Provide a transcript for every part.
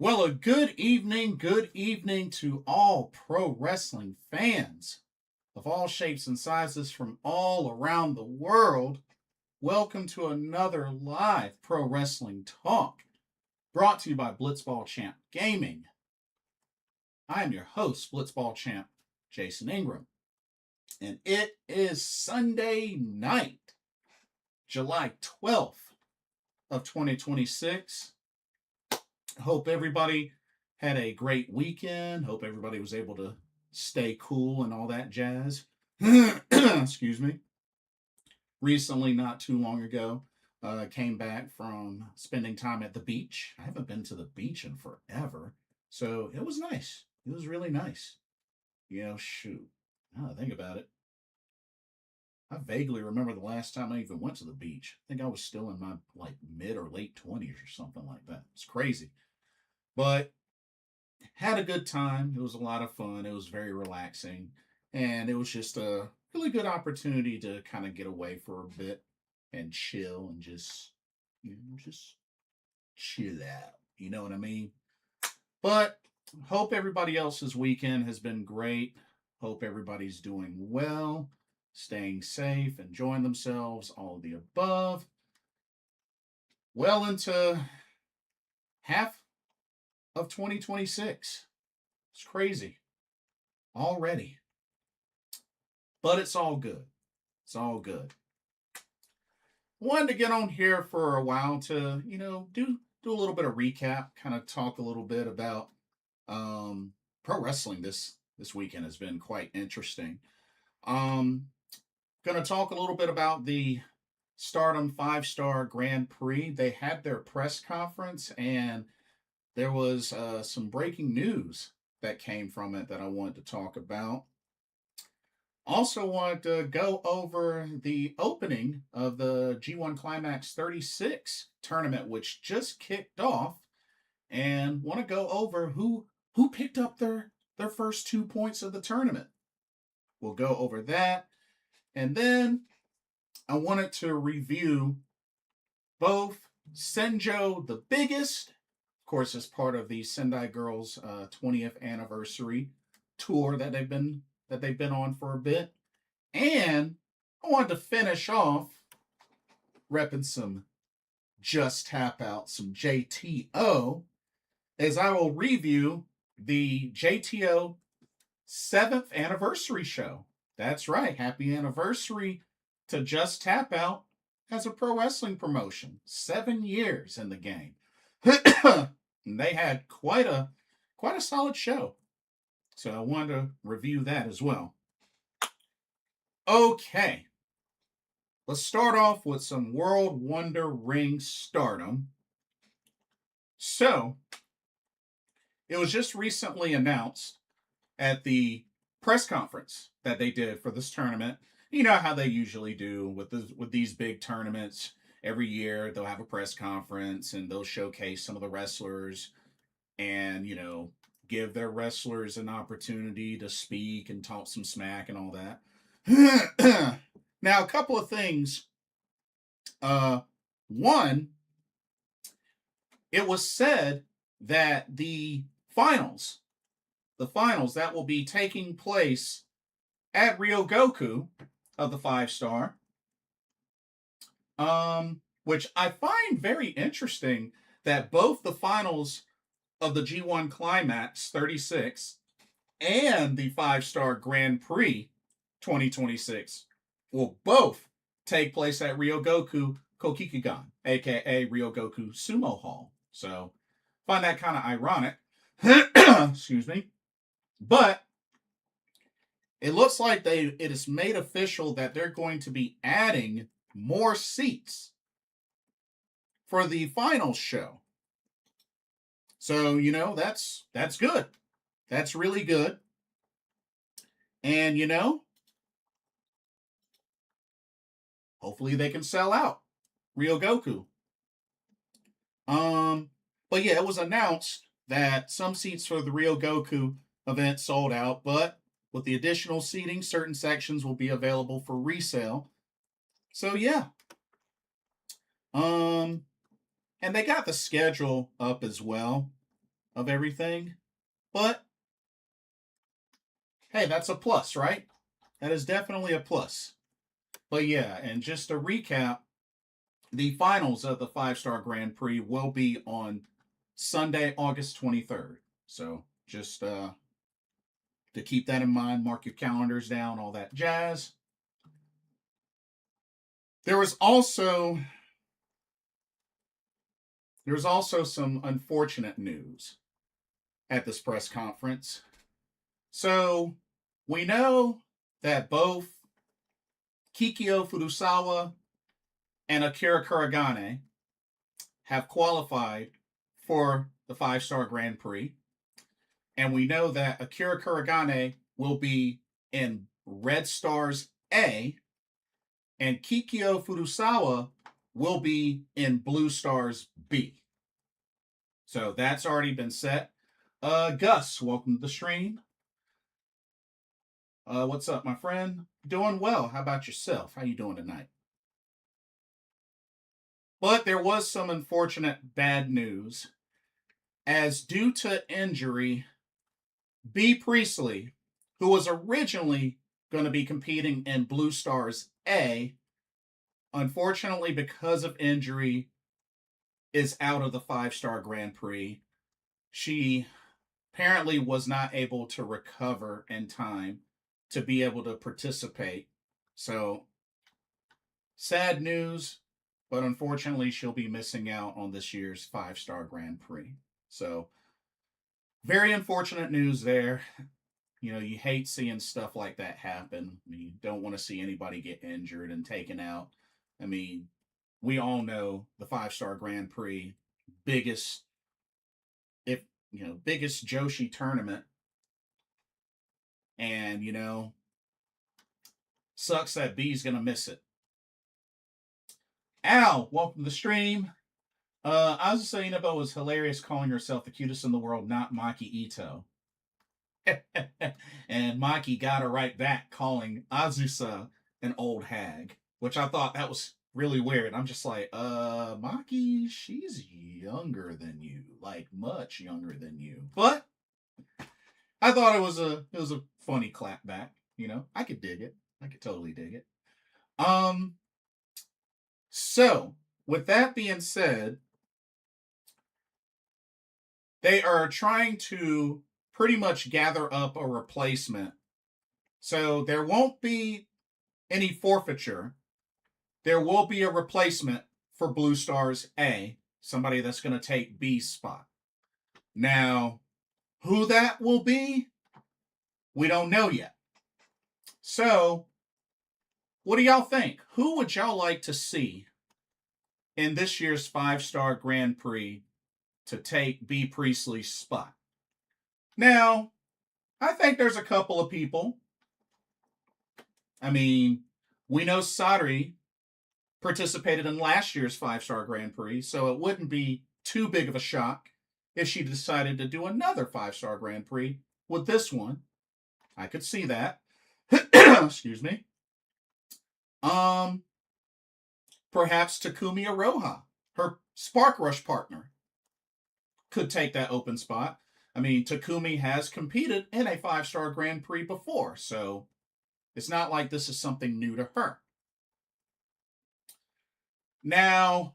Well, a good evening to all pro wrestling fans of all shapes and sizes from all around the world. Welcome to another live pro wrestling talk brought to you by Blitzball Champ Gaming. I am your host, Blitzball Champ Jason Ingram, and it is Sunday night, July 12th of 2026. Hope everybody had a great weekend. Hope everybody was able to stay cool and all that jazz. Excuse me. Recently, not too long ago, came back from spending time at the beach. I haven't been to the beach in forever, so it was nice. It was really nice. Shoot. Now I think about it, I vaguely remember the last time I even went to the beach. I think I was still in my mid or late 20s or something like that. It's crazy. But had a good time. It was a lot of fun. It was very relaxing. And it was just a really good opportunity to kind of get away for a bit and chill and just chill out. You know what I mean? But hope everybody else's weekend has been great. Hope everybody's doing well, staying safe, enjoying themselves, all of the above. Well into half of 2026. It's crazy already. But it's all good. It's all good. Wanted to get on here for a while to, do a little bit of recap, kind of talk a little bit about pro wrestling this weekend has been quite interesting. Gonna talk a little bit about the Stardom 5-Star Grand Prix. They had their press conference and there was some breaking news that came from it that I wanted to talk about. Also wanted to go over the opening of the G1 Climax 36 tournament, which just kicked off, and want to go over who picked up their first 2 points of the tournament. We'll go over that. And then I wanted to review both Senjo the Biggest, of course, as part of the Sendai Girls 20th anniversary tour that they've been on for a bit. And I wanted to finish off repping some Just Tap Out, some JTO, as I will review the JTO 7th anniversary show. That's right. Happy anniversary to Just Tap Out as a pro wrestling promotion. 7 years in the game. And they had quite a solid show. So I wanted to review that as well. Okay. Let's start off with some World Wonder Ring stardom. So, it was just recently announced at the press conference that they did for this tournament. You know how they usually do with these big tournaments. Every year they'll have a press conference and they'll showcase some of the wrestlers and, give their wrestlers an opportunity to speak and talk some smack and all that. Now, a couple of things. One, it was said that the finals that will be taking place at Ryogoku of the 5-Star, which I find very interesting that both the finals of the G1 Climax 36 and the 5-Star Grand Prix 2026 will both take place at Ryogoku Kokikigan, aka Ryogoku Sumo Hall. So, find that kind of ironic. Excuse me. But it looks like it is made official that they're going to be adding more seats for the finals show. So, that's good. That's really good. And, hopefully they can sell out Ryogoku. But yeah, it was announced that some seats for the Ryogoku event sold out, but with the additional seating, certain sections will be available for resale. So yeah. And they got the schedule up as well of everything. But hey, that's a plus, right? That is definitely a plus. But yeah, and just to recap, the finals of the 5-Star Grand Prix will be on Sunday, August 23rd. So just to keep that in mind, mark your calendars down, all that jazz. There was also some unfortunate news at this press conference. So we know that both Kikyo Furusawa and Akira Kuragane have qualified for the 5-Star Grand Prix. And we know that Akira Kuragane will be in Red Stars A, and Kikyo Furusawa will be in Blue Stars B. So that's already been set. Gus, welcome to the stream. What's up, my friend? Doing well. How about yourself? How you doing tonight? But there was some unfortunate bad news, as due to injury, B. Priestley, who was originally going to be competing in Blue Stars A, unfortunately, because of injury, is out of the 5-Star Grand Prix. She apparently was not able to recover in time to be able to participate. So, sad news, but unfortunately, she'll be missing out on this year's 5-Star Grand Prix. So, very unfortunate news there. You know, you hate seeing stuff like that happen. I mean, you don't want to see anybody get injured and taken out. I mean, we all know the 5-Star Grand Prix, biggest Joshi tournament. And, sucks that B's going to miss it. Al, welcome to the stream. Azusa Inaba was hilarious, calling herself the cutest in the world, not Maki Ito. And Maki got her right back, calling Azusa an old hag, which I thought that was really weird. I'm just like, Maki, she's younger than you, like much younger than you. But I thought it was a funny clapback. I could dig it. I could totally dig it. So with that being said, they are trying to pretty much gather up a replacement. So there won't be any forfeiture. There will be a replacement for Blue Stars A, somebody that's going to take B's spot. Now, who that will be, we don't know yet. So, what do y'all think? Who would y'all like to see in this year's 5-Star Grand Prix to take B. Priestley's spot? Now, I think there's a couple of people. I mean, we know Saori participated in last year's 5-Star Grand Prix, so it wouldn't be too big of a shock if she decided to do another 5-Star Grand Prix with this one. I could see that. Excuse me. Perhaps Takumi Aroha, her Spark Rush partner, could take that open spot. I mean, Takumi has competed in a 5-Star Grand Prix before, so it's not like this is something new to her. Now,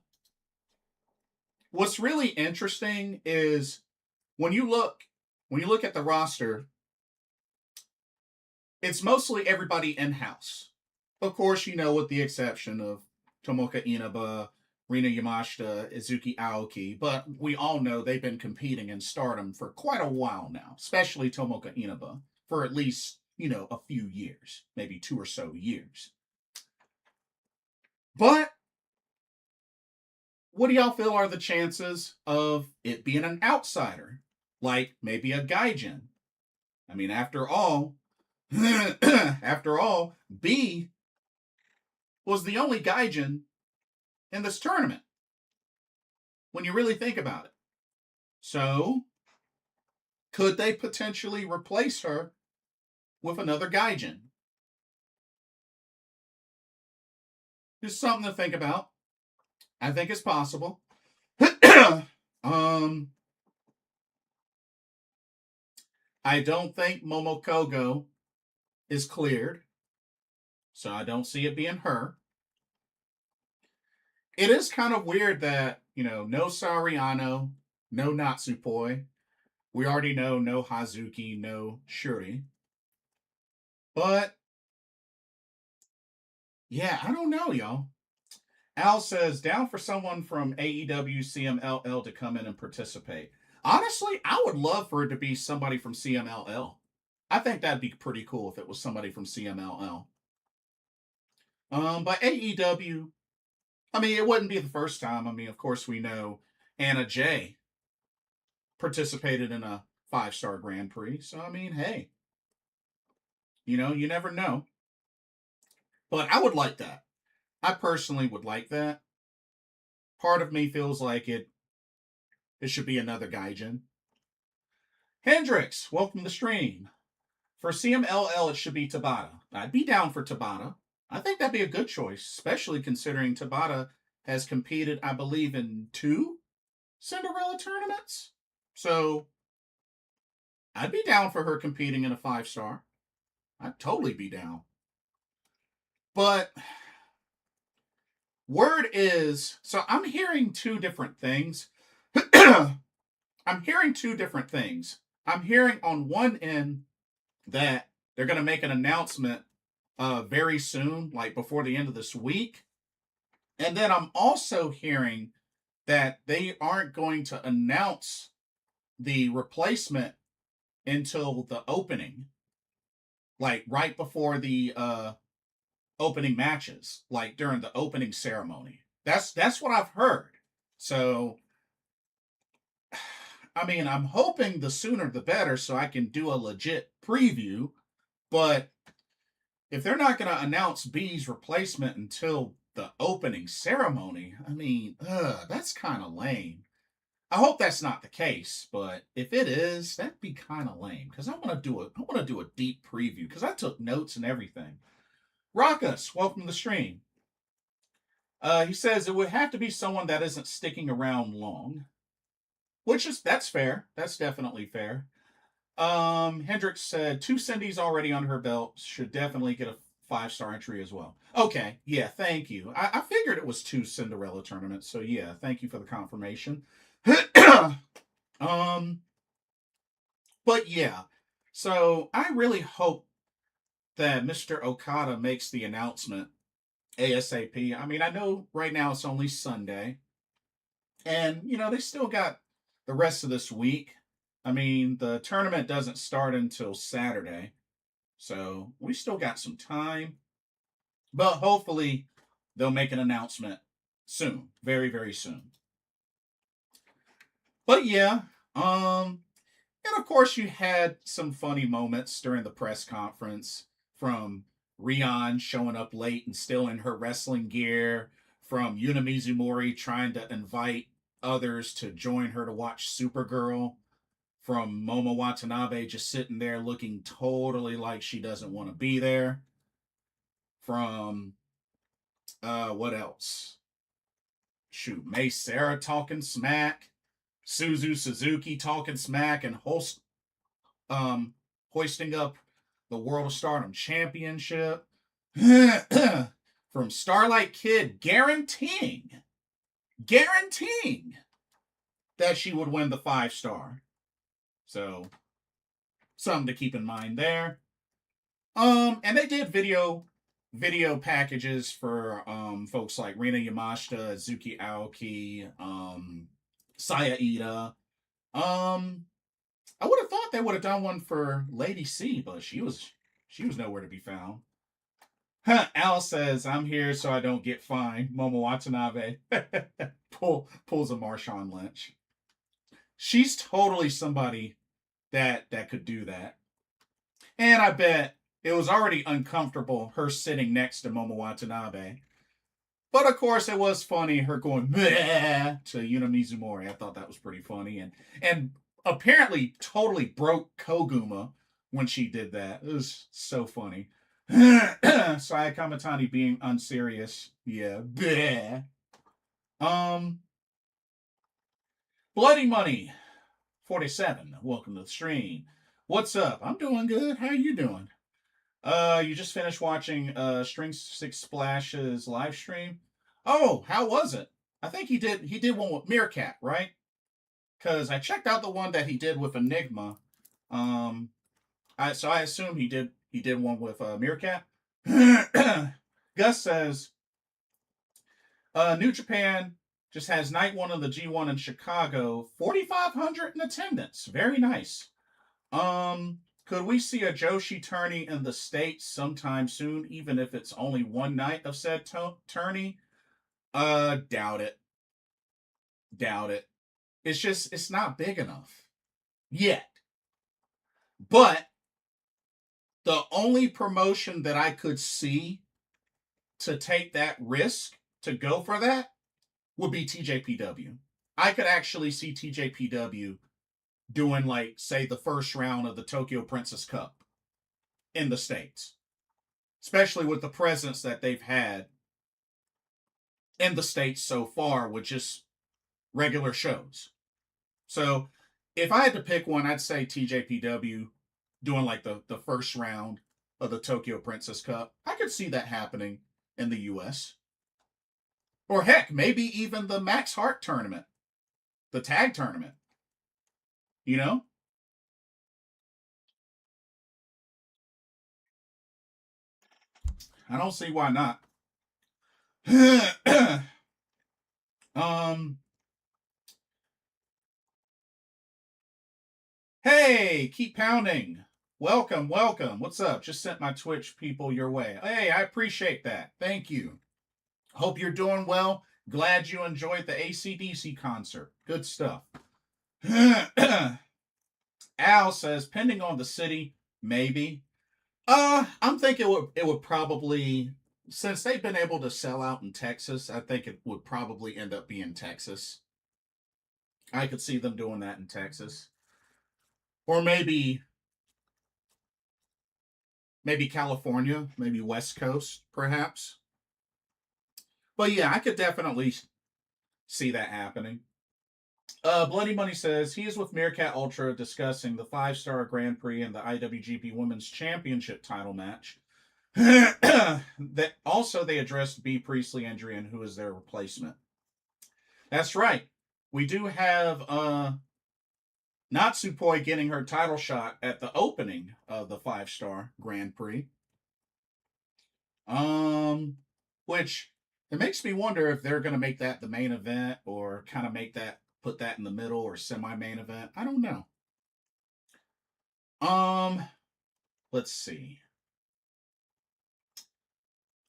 what's really interesting is when you look at the roster, it's mostly everybody in-house. Of course, with the exception of Tomoka Inaba, Rina Yamashita, Izuki Aoki, but we all know they've been competing in Stardom for quite a while now, especially Tomoka Inaba, for at least, a few years, maybe 2 or so years. But what do y'all feel are the chances of it being an outsider, like maybe a Gaijin? I mean, after all, B was the only Gaijin in this tournament, when you really think about it. So, could they potentially replace her with another Gaijin? Just something to think about. I think it's possible. I don't think Momokogo is cleared, so I don't see it being her. It is kind of weird that, no Saori Anou, no Natsupoi. We already know no Hazuki, no Shuri. But, yeah, I don't know, y'all. Al says, down for someone from AEW CMLL to come in and participate. Honestly, I would love for it to be somebody from CMLL. I think that'd be pretty cool if it was somebody from CMLL. But AEW, I mean, it wouldn't be the first time. I mean, of course, we know Anna Jay participated in a 5-star Grand Prix. So, I mean, hey, you never know. But I would like that. I personally would like that. Part of me feels like it should be another Gaijin. Hendrix, welcome to the stream. For CMLL, it should be Tabata. I'd be down for Tabata. I think that'd be a good choice, especially considering Tabata has competed, I believe, in 2 Cinderella tournaments. So, I'd be down for her competing in a 5-star. I'd totally be down. But, word is, so I'm hearing 2 different things. I'm hearing 2 different things. I'm hearing on one end that they're going to make an announcement very soon, like before the end of this week. And then I'm also hearing that they aren't going to announce the replacement until the opening, like right before the opening matches, like during the opening ceremony. That's what I've heard. So, I mean, I'm hoping the sooner the better so I can do a legit preview. But if they're not going to announce B's replacement until the opening ceremony, I mean, that's kind of lame. I hope that's not the case, but if it is, that'd be kind of lame because I want to do a deep preview because I took notes and everything. Rockus, welcome to the stream. He says it would have to be someone that isn't sticking around long, that's fair. That's definitely fair. Hendricks said 2 Cindy's already on her belt. Should definitely get a 5-star entry as well. Okay, yeah, thank you. I figured it was 2 Cinderella tournaments, so yeah, thank you for the confirmation. But yeah, so I really hope that Mr. Okada makes the announcement ASAP. I mean, I know right now it's only Sunday, and they still got the rest of this week. I mean, the tournament doesn't start until Saturday, so we still got some time. But hopefully, they'll make an announcement soon, very, very soon. But yeah, and of course, you had some funny moments during the press conference from Rion showing up late and still in her wrestling gear, from Yuna Mizumori trying to invite others to join her to watch Supergirl, from Momo Watanabe just sitting there looking totally like she doesn't want to be there, from, what else? Shoot, May Sarah talking smack, Suzuki talking smack, and hoisting up the World of Stardom Championship. From Starlight Kid guaranteeing that she would win the 5-star. So, something to keep in mind there. And they did video packages for folks like Rina Yamashita, Zuki Aoki, Saya Iida. I would have thought they would have done one for Lady C, but she was nowhere to be found. Al says, I'm here so I don't get fined. Momo Watanabe pulls a Marshawn Lynch. She's totally somebody that could do that. And I bet it was already uncomfortable her sitting next to Momo Watanabe. But of course, it was funny her going bleh to Yuna Mizumori. I thought that was pretty funny, and apparently totally broke Koguma when she did that. It was so funny. Saya Kamatani being unserious. Yeah. Bleh. Bloody Money 47. Welcome to the stream. What's up? I'm doing good. How you doing? You just finished watching String Six Splash's live stream. Oh, how was it? I think he did one with Meerkat, right? Because I checked out the one that he did with Enigma. Um, I assume he did one with Meerkat. Gus says New Japan just has night one of the G1 in Chicago, 4,500 in attendance. Very nice. Could we see a Joshi tourney in the States sometime soon, even if it's only one night of said tourney? Doubt it. Doubt it. It's not big enough yet. But the only promotion that I could see to take that risk to go for that would be TJPW. I could actually see TJPW doing, like, say, the first round of the Tokyo Princess Cup in the States, especially with the presence that they've had in the States so far with just regular shows. So if I had to pick one, I'd say TJPW doing like the first round of the Tokyo Princess Cup. I could see that happening in the US. Or heck, maybe even the Max Hart tournament, the tag tournament. You know? I don't see why not. um Hey, keep pounding. Welcome, welcome. What's up? Just sent my Twitch people your way. Hey, I appreciate that. Thank you. Hope you're doing well. Glad you enjoyed the AC/DC concert. Good stuff. Al says, pending on the city, maybe. I'm thinking it would probably, since they've been able to sell out in Texas, I think it would probably end up being Texas. I could see them doing that in Texas. Or maybe California, maybe West Coast, perhaps. But yeah, I could definitely see that happening. Bloody Money says he is with Meerkat Ultra discussing the 5-star Grand Prix and the IWGP Women's Championship title match. That also they addressed B Priestley injury and who is their replacement. That's right. We do have Natsupoi getting her title shot at the opening of the 5-star Grand Prix. Which it makes me wonder if they're going to make that the main event or kind of put that in the middle or semi-main event. I don't know. Let's see.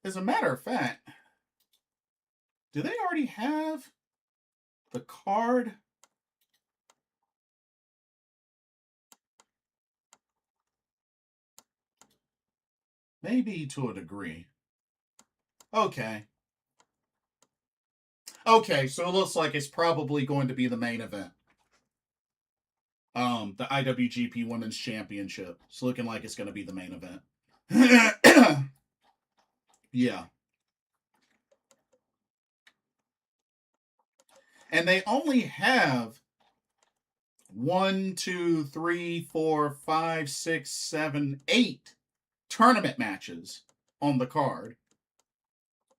As a matter of fact, do they already have the card? Maybe to a degree. Okay. Okay, so it looks like it's probably going to be the main event. The IWGP Women's Championship. It's looking like it's going to be the main event. Yeah. And they only have 8 tournament matches on the card.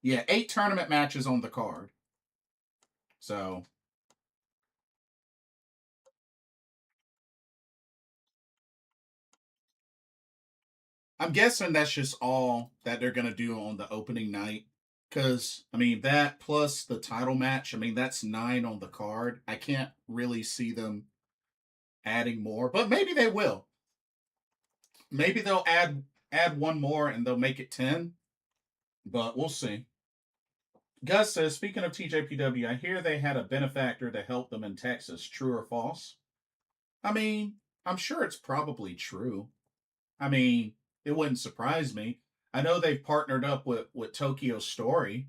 Yeah, 8 tournament matches on the card. So I'm guessing that's just all that they're gonna do on the opening night. Cause I mean that plus the title match, I mean that's 9 on the card. I can't really see them adding more, but maybe they will. Maybe they'll add one more and they'll make it 10. But we'll see. Gus says, speaking of TJPW, I hear they had a benefactor to help them in Texas. True or false? I mean, I'm sure it's probably true. I mean, it wouldn't surprise me. I know they've partnered up with Tokyo Story,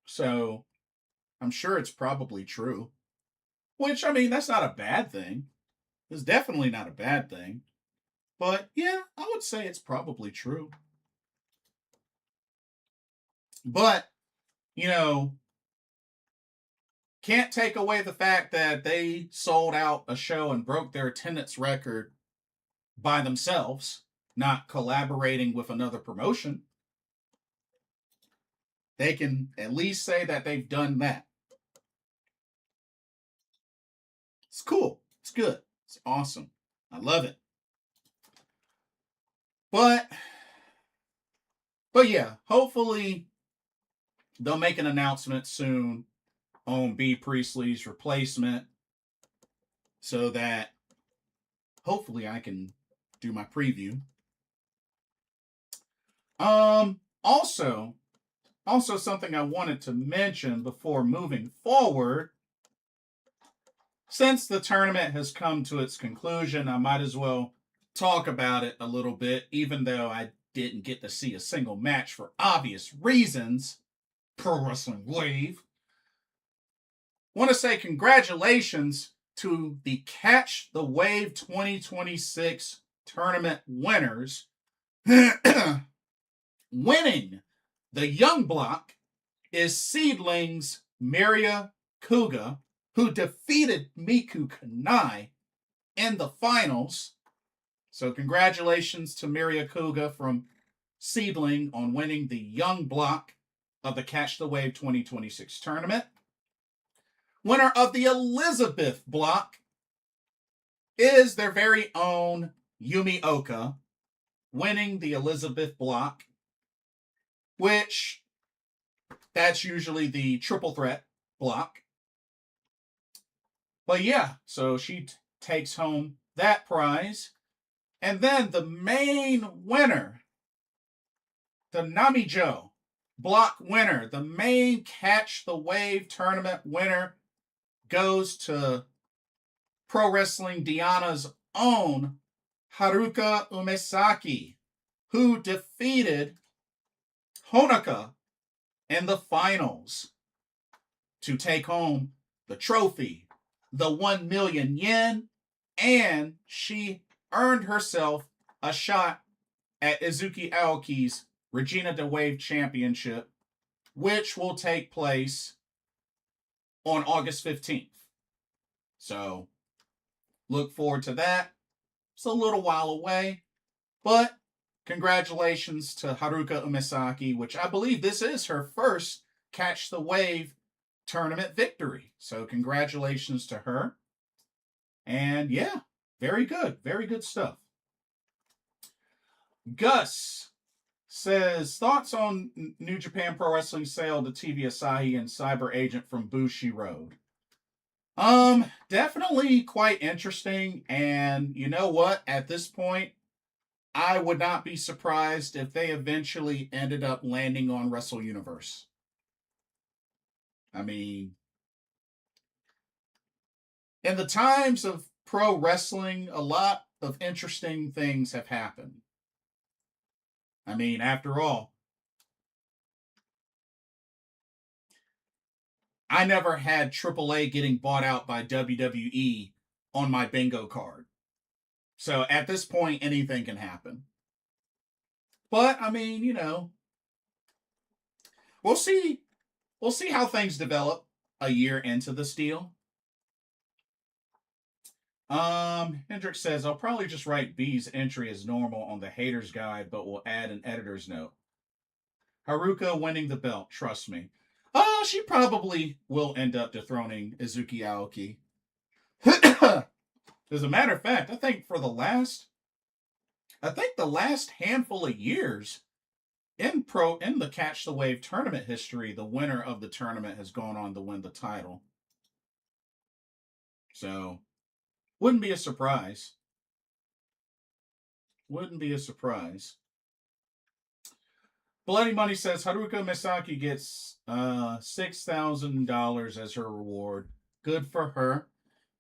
so I'm sure it's probably true. Which, I mean, that's not a bad thing. It's definitely not a bad thing. But yeah, I would say it's probably true. But, you know, can't take away the fact that they sold out a show and broke their attendance record by themselves, not collaborating with another promotion. They can at least say that they've done that. It's cool. It's good. It's awesome. I love it. But yeah, hopefully they'll make an announcement soon on B. Priestley's replacement so that hopefully I can do my preview. Also something I wanted to mention before moving forward, since the tournament has come to its conclusion, I might as well talk about it a little bit, even though I didn't get to see a single match for obvious reasons. Pro Wrestling Wave. Want to say congratulations to the Catch the Wave 2026 tournament winners. Winning the young block is Seedlings Miria Kuga, who defeated Miku Kanae in the finals. So congratulations to Miria Kuga from Seedling on winning the young block of the Catch the Wave 2026 tournament. Winner of the Elizabeth block is their very own Yumi Oka, winning the Elizabeth block, which that's usually the triple threat block. But yeah, so she takes home that prize. And then the main winner, the Namijo block winner, the main Catch the Wave tournament winner, goes to Pro Wrestling Diana's own Haruka Umesaki, who defeated Honoka in the finals to take home the trophy, the 1 million yen, and she earned herself a shot at Izuki Aoki's Regina de Wave Championship, which will take place on August 15th. So, look forward to that. It's a little while away, but congratulations to Haruka Umesaki, which I believe this is her first Catch the Wave tournament victory. So, congratulations to her. And yeah, very good. Very good stuff. Gus says, thoughts on New Japan Pro Wrestling sale to TV Asahi and Cyber Agent from Bushi Road? Definitely quite interesting. And you know what? At this point, I would not be surprised if they eventually ended up landing on Wrestle Universe. I mean, in the times of pro wrestling, a lot of interesting things have happened. I mean, after all, I never had AAA getting bought out by WWE on my bingo card. So at this point, anything can happen. But I mean, you know, we'll see. We'll see how things develop a year into this deal. Hendrick says, I'll probably just write B's entry as normal on the haters guide, but we'll add an editor's note. Haruka winning the belt, trust me. Oh, she probably will end up dethroning Izuki Aoki. As a matter of fact, I think the last handful of years in the Catch the Wave tournament history, the winner of the tournament has gone on to win the title. So, wouldn't be a surprise. Wouldn't be a surprise. Bloody Money says Haruka Misaki gets $6,000 as her reward. Good for her.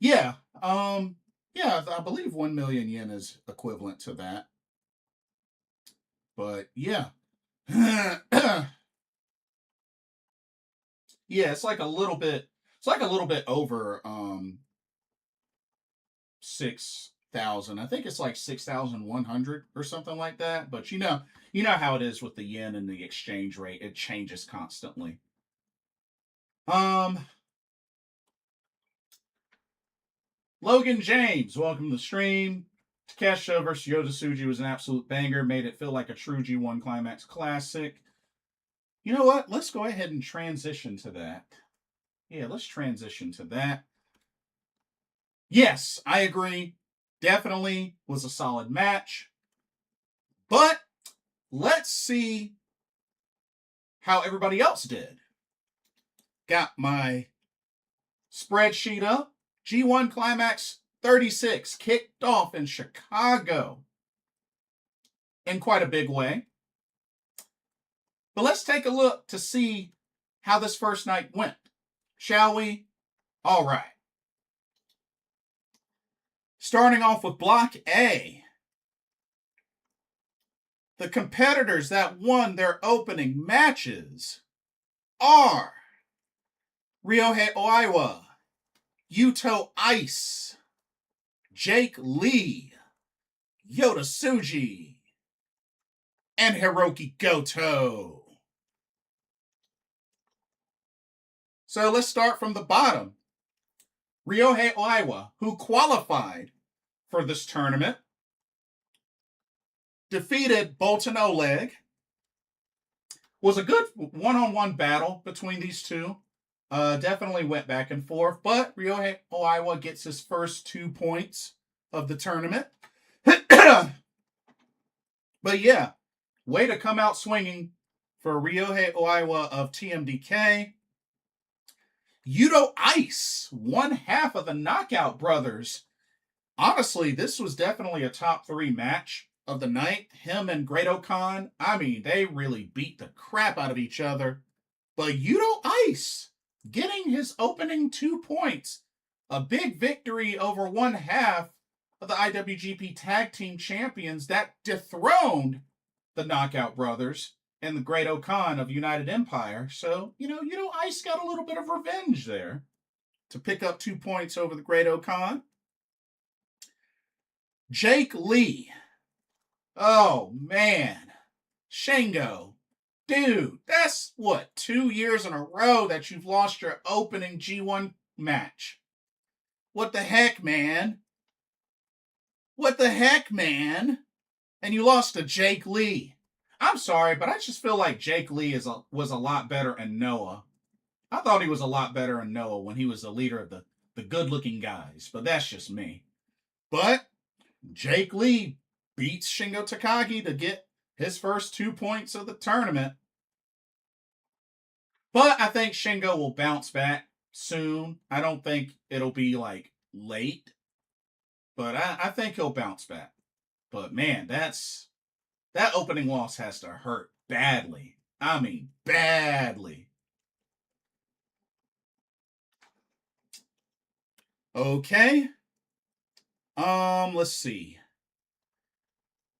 Yeah. Yeah, I believe 1 million yen is equivalent to that. But yeah. Yeah, it's like a little bit over 6,000. I think it's like 6,100 or something like that. But you know how it is with the yen and the exchange rate. It changes constantly. Logan James, welcome to the stream. Takeshita versus Yota Tsuji was an absolute banger. Made it feel like a true G1 Climax classic. You know what? Let's go ahead and transition to that. Yeah, let's transition to that. Yes, I agree. Definitely was a solid match. But let's see how everybody else did. Got my spreadsheet up. G1 Climax 36 kicked off in Chicago in quite a big way. But let's take a look to see how this first night went. Shall we? All right. Starting off with Block A. The competitors that won their opening matches are Ryohei Oiwa, Yuto Ice, Jake Lee, Yota Tsuji, and Hiroki Goto. So let's start from the bottom. Ryohei Oiwa, who qualified for this tournament, defeated Bolton Oleg. Was a good one-on-one battle between these two. Definitely went back and forth, but Ryohei Oiwa gets his first 2 points of the tournament. But yeah, way to come out swinging for Ryohei Oiwa of TMDK. Yuto Ice, one half of the Knockout Brothers. Honestly, this was definitely a top 3 match of the night. Him and Great-O-Khan, I mean, they really beat the crap out of each other. But Yuto Ice getting his opening 2 points. A big victory over one half of the IWGP Tag Team Champions that dethroned the Knockout Brothers and the Great-O-Khan of United Empire. So, Yuto Ice got a little bit of revenge there to pick up 2 points over the Great-O-Khan. Jake Lee. Oh, man. Shingo. Dude, that's 2 years in a row that you've lost your opening G1 match. What the heck, man? What the heck, man? And you lost to Jake Lee. I'm sorry, but I just feel like Jake Lee was a lot better in Noah. I thought he was a lot better in Noah when he was the leader of the good-looking guys, but that's just me. But Jake Lee beats Shingo Takagi to get his first 2 points of the tournament. But I think Shingo will bounce back soon. I don't think it'll be late, but I think he'll bounce back. But man, that opening loss has to hurt badly. I mean, badly. Okay. Let's see.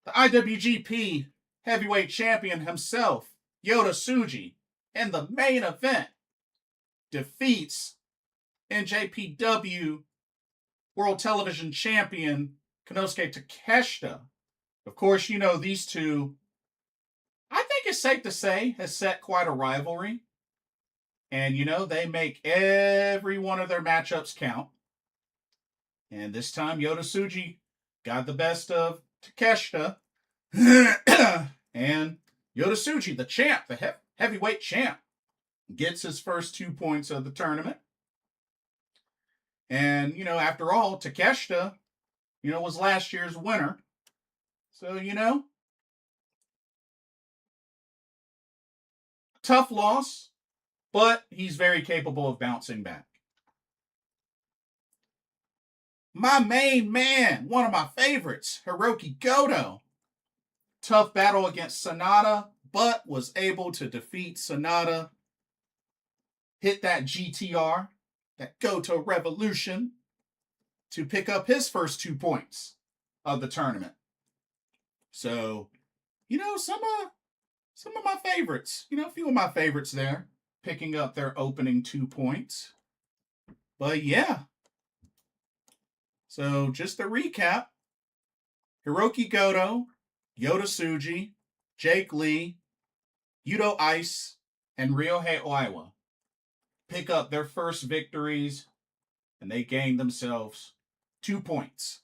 The IWGP Heavyweight Champion himself, Yota Tsuji, in the main event, defeats NJPW World Television Champion Konosuke Takeshita. Of course, these two, I think it's safe to say, has set quite a rivalry. And, they make every one of their matchups count. And this time, Yota Tsuji got the best of Takeshita. And Yota Tsuji, the champ, the heavyweight champ, gets his first 2 points of the tournament. And, after all, Takeshita, was last year's winner. So, tough loss, but he's very capable of bouncing back. My main man, one of my favorites, Hiroki Goto. Tough battle against Sanada, but was able to defeat Sanada. Hit that GTR, that Goto Revolution, to pick up his first 2 points of the tournament. So, some of my favorites, a few of my favorites there, picking up their opening 2 points. But yeah. So just to recap, Hiroki Goto, Yota Tsuji, Jake Lee, Yuto Ice, and Ryohei Oiwa pick up their first victories, and they gain themselves 2 points.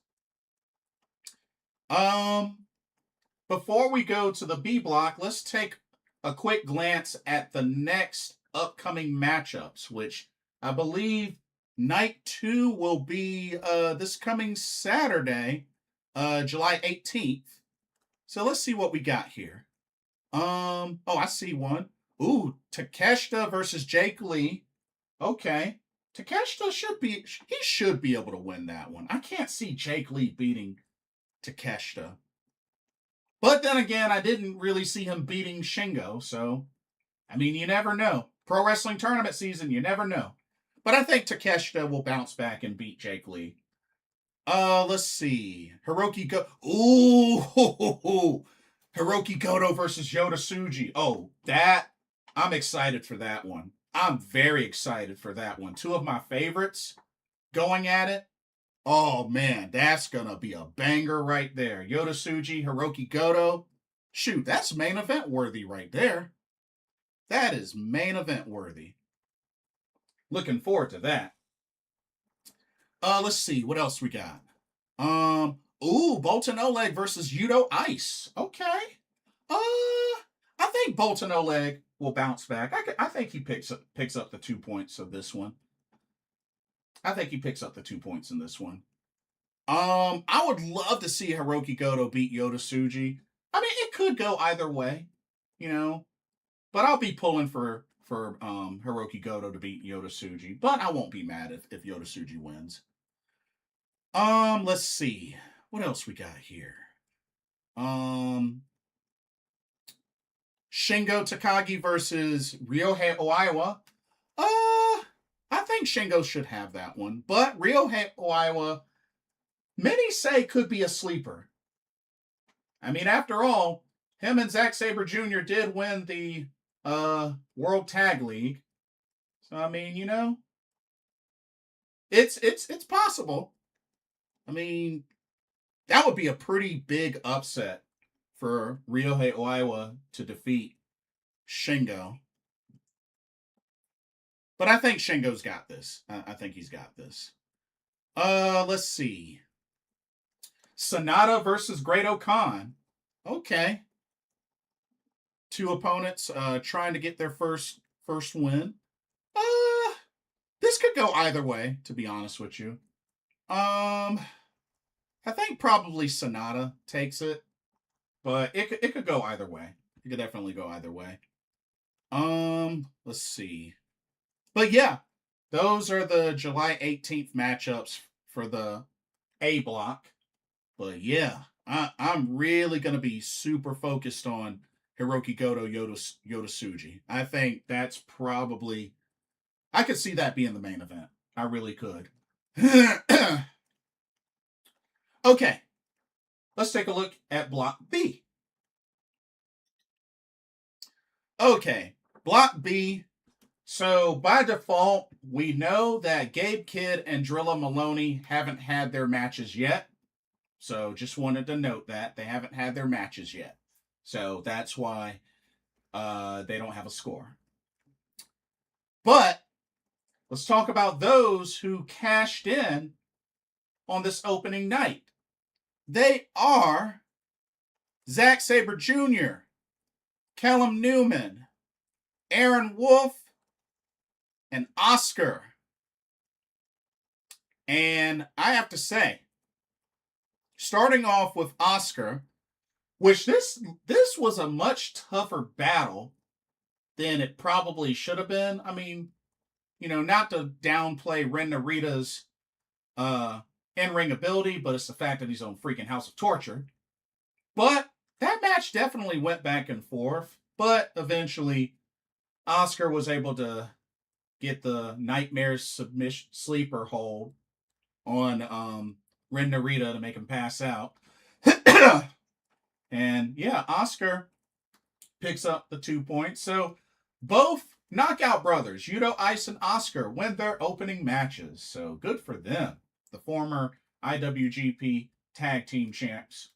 Before we go to the B block, let's take a quick glance at the next upcoming matchups, which I believe night 2 will be this coming Saturday, July 18th. So let's see what we got here. Oh, I see one. Ooh, Takeshita versus Jake Lee. Okay. Takeshita should be able to win that one. I can't see Jake Lee beating Takeshita. But then again, I didn't really see him beating Shingo, so I mean, you never know. Pro wrestling tournament season, you never know. But I think Takeshita will bounce back and beat Jake Lee. Let's see. Hiroki Goto. Ooh, Hiroki Goto versus Yota Tsuji. Oh, I'm excited for that one. I'm very excited for that one. Two of my favorites going at it. Oh, man, that's going to be a banger right there. Yota Tsuji, Hiroki Goto. Shoot, that's main event worthy right there. That is main event worthy. Looking forward to that. Let's see. What else we got? Bolton Oleg versus Yudo Ice. Okay. I think Bolton Oleg will bounce back. I think he picks up the 2 points of this one. I think he picks up the 2 points in this one. I would love to see Hiroki Goto beat Yota Tsuji. I mean, it could go either way, but I'll be pulling for Hiroki Goto to beat Yota Tsuji. But I won't be mad if Yota Tsuji wins. Let's see. What else we got here? Shingo Takagi versus Ryohei Oiwa. I think Shingo should have that one. But Ryohei Oiwa, many say could be a sleeper. I mean, after all, him and Zack Sabre Jr. did win the World Tag League. So, I mean, it's possible. I mean, that would be a pretty big upset for Ryohei Oiwa to defeat Shingo. But I think Shingo's got this. I think he's got this. Let's see. Sanada versus Great-O-Khan. Okay. Two opponents trying to get their first win. This could go either way, to be honest with you. I think probably Sanada takes it, but it could go either way. It could definitely go either way. Let's see. But yeah, those are the July 18th matchups for the A block. But yeah, I'm really going to be super focused on Hiroki Goto, Yota Tsuji. I think that's probably... I could see that being the main event. I really could. Okay, let's take a look at Block B. Okay, Block B. So by default, we know that Gabe Kidd and Drilla Maloney haven't had their matches yet. So just wanted to note that they haven't had their matches yet. So that's why they don't have a score. But let's talk about those who cashed in on this opening night. They are Zack Sabre Jr., Callum Newman, Aaron Wolf, and Oscar. And I have to say, starting off with Oscar, which this was a much tougher battle than it probably should have been. I mean, not to downplay Ren Narita's in-ring ability, but it's the fact that he's on freaking House of Torture. But that match definitely went back and forth. But eventually, Oscar was able to get the Nightmare submission sleeper hold on Ren Narita to make him pass out. And yeah, Oscar picks up the 2 points. So both Knockout Brothers, Yudo Ice and Oscar, win their opening matches. So good for them, the former IWGP Tag Team Champs.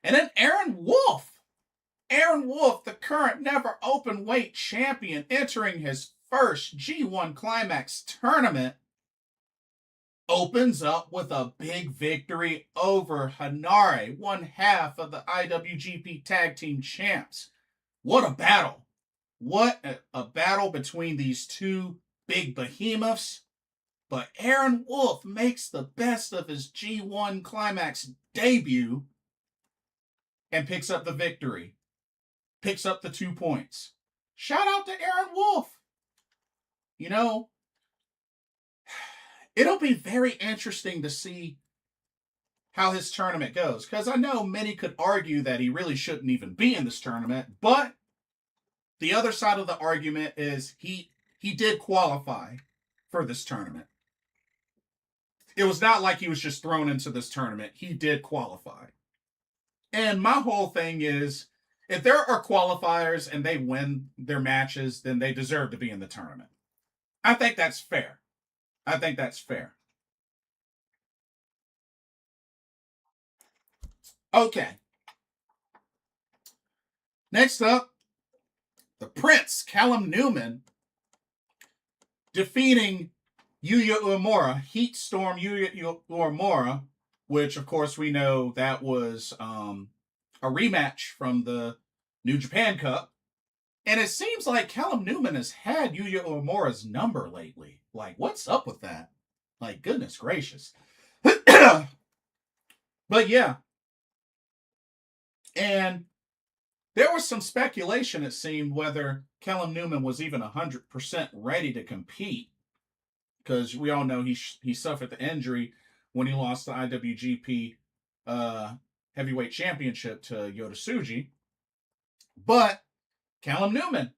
And then Aaron Wolf, the current never open weight champion, entering his first G1 Climax tournament. opens up with a big victory over Hanare, one half of the IWGP Tag Team Champs. What a battle. What a battle between these two big behemoths. But Aaron Wolf makes the best of his G1 Climax debut and picks up the victory. Picks up the 2 points. Shout out to Aaron Wolf. You know, it'll be very interesting to see how his tournament goes. Because I know many could argue that he really shouldn't even be in this tournament. But the other side of the argument is he did qualify for this tournament. It was not like he was just thrown into this tournament. He did qualify. And my whole thing is, if there are qualifiers and they win their matches, then they deserve to be in the tournament. I think that's fair. I think that's fair. Okay. Next up, the Prince, Callum Newman, defeating Yuya Uemura, Heat Storm Yuya Uemura, which, of course, we know that was a rematch from the New Japan Cup. And it seems like Callum Newman has had Yuya Uemura's number lately. Like, what's up with that? Like, goodness gracious. But yeah. And there was some speculation, it seemed, whether Callum Newman was even 100% ready to compete. Because we all know he suffered the injury when he lost the IWGP Heavyweight Championship to Yota Tsuji. But Callum Newman,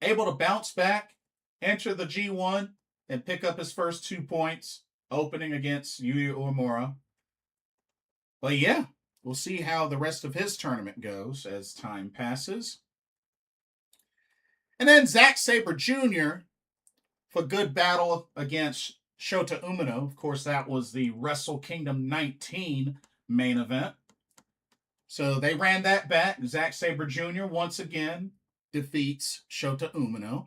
able to bounce back, enter the G1, and pick up his first 2 points, opening against Yuya Uemura. But yeah, we'll see how the rest of his tournament goes as time passes. And then Zack Sabre Jr. for good battle against Shota Umino. Of course, that was the Wrestle Kingdom 19 main event. So they ran that back. Zack Sabre Jr. once again defeats Shota Umino.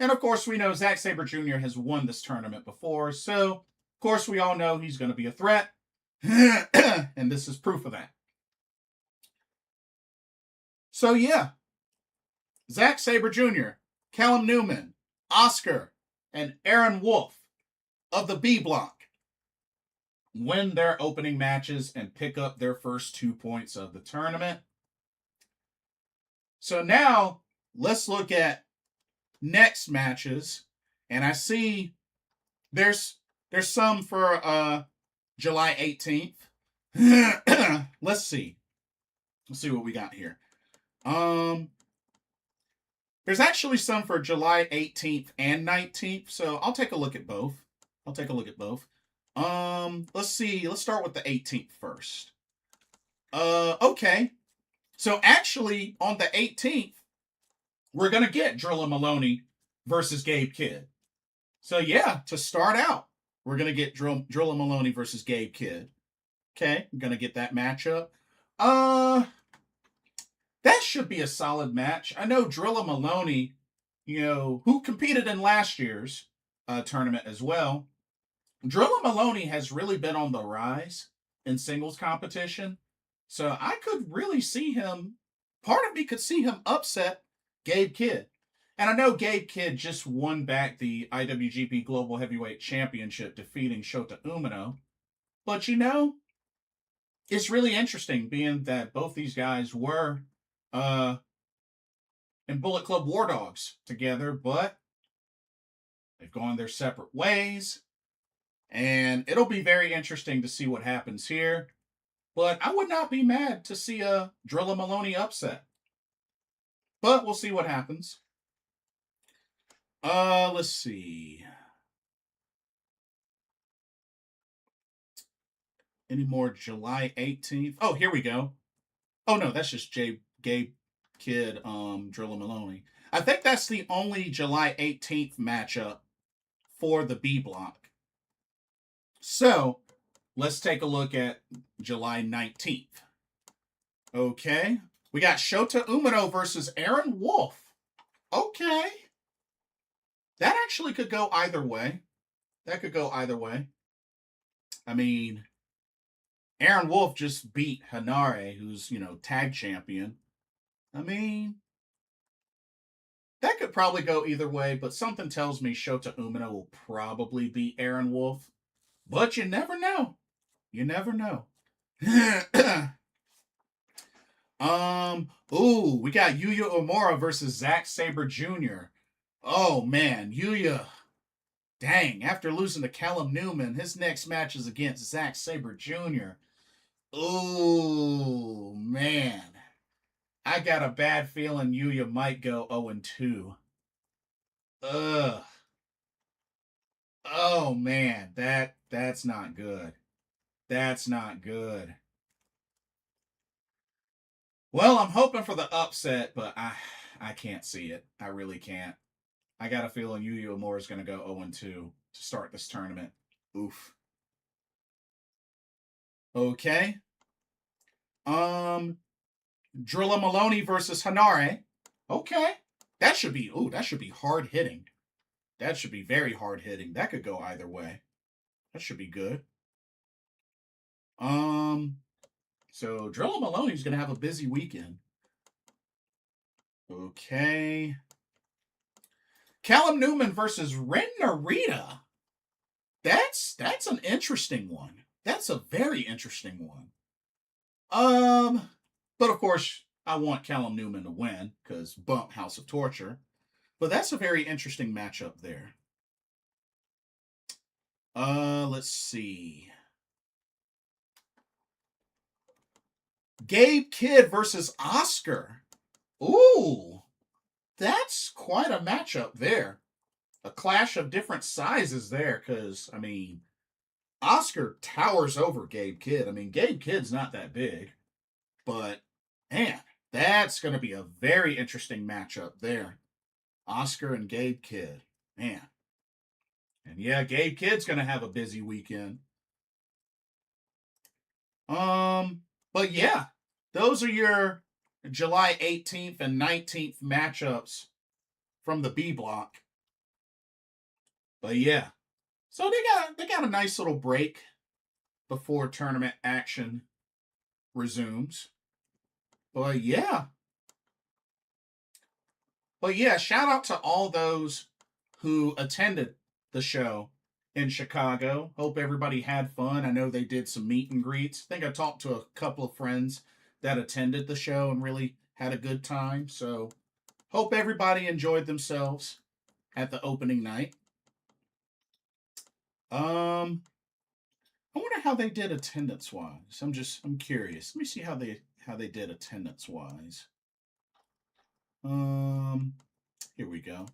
And of course, we know Zack Sabre Jr. has won this tournament before. So, of course, we all know he's going to be a threat. And this is proof of that. So, yeah. Zack Sabre Jr., Callum Newman, Oscar, and Aaron Wolf of the B Block win their opening matches and pick up their first 2 points of the tournament. So now, let's look at next matches. And I see there's some for July 18th. Let's see. Let's see what we got here. There's actually some for July 18th and 19th, so I'll take a look at both. Let's see. Let's start with the 18th first. Okay. So actually, on the 18th, we're going to get Drilla Maloney versus Gabe Kidd. So yeah, to start out, we're going to get Drilla Maloney versus Gabe Kidd. Okay, I'm going to get that matchup. That should be a solid match. I know Drilla Maloney, who competed in last year's tournament as well. Drilla Maloney has really been on the rise in singles competition. So I could really see him, part of me could see him upset Gabe Kidd. And I know Gabe Kidd just won back the IWGP Global Heavyweight Championship, defeating Shota Umino. But it's really interesting being that both these guys were in Bullet Club War Dogs together, but they've gone their separate ways. And it'll be very interesting to see what happens here. But I would not be mad to see a Drilla Maloney upset. But we'll see what happens. Let's see. Any more July 18th? Oh, here we go. Oh, no, that's just Gabe Kidd, Drilla Maloney. I think that's the only July 18th matchup for the B block. So, let's take a look at July 19th. Okay. We got Shota Umino versus Aaron Wolf. Okay. That actually could go either way. That could go either way. I mean, Aaron Wolf just beat Hanare, who's, tag champion. I mean, that could probably go either way, but something tells me Shota Umino will probably beat Aaron Wolf. But you never know. You never know. We got Yuya Uemura versus Zack Sabre Jr. Oh man, Yuya. Dang, after losing to Callum Newman, his next match is against Zack Sabre Jr. Oh man. I got a bad feeling Yuya might go 0-2. Ugh. Oh man, that's not good. That's not good. Well, I'm hoping for the upset, but I can't see it. I really can't. I got a feeling Yu Yu Amore is going to go 0-2 to start this tournament. Oof. Okay. Um, Drilla Maloney versus Hanare. Okay. That should be hard hitting. That should be very hard hitting. That could go either way. That should be good. Um, so Drilla Maloney's going to have a busy weekend. Okay. Callum Newman versus Ren Narita. That's an interesting one. That's a very interesting one. But of course, I want Callum Newman to win because bump House of Torture. But that's a very interesting matchup there. Let's see. Gabe Kidd versus Oscar. Ooh, that's quite a matchup there. A clash of different sizes there, because, I mean, Oscar towers over Gabe Kidd. I mean, Gabe Kidd's not that big, but man, that's going to be a very interesting matchup there. Oscar and Gabe Kidd. Man. And yeah, Gabe Kidd's going to have a busy weekend. But yeah, those are your July 18th and 19th matchups from the B block. But yeah. So they got a nice little break before tournament action resumes. But yeah. But yeah, shout out to all those who attended the show in Chicago. Hope everybody had fun. I know they did some meet and greets. I think I talked to a couple of friends that attended the show and really had a good time. So hope everybody enjoyed themselves at the opening night. I wonder how they did attendance wise. I'm curious. Let me see how they did attendance wise. Here we go.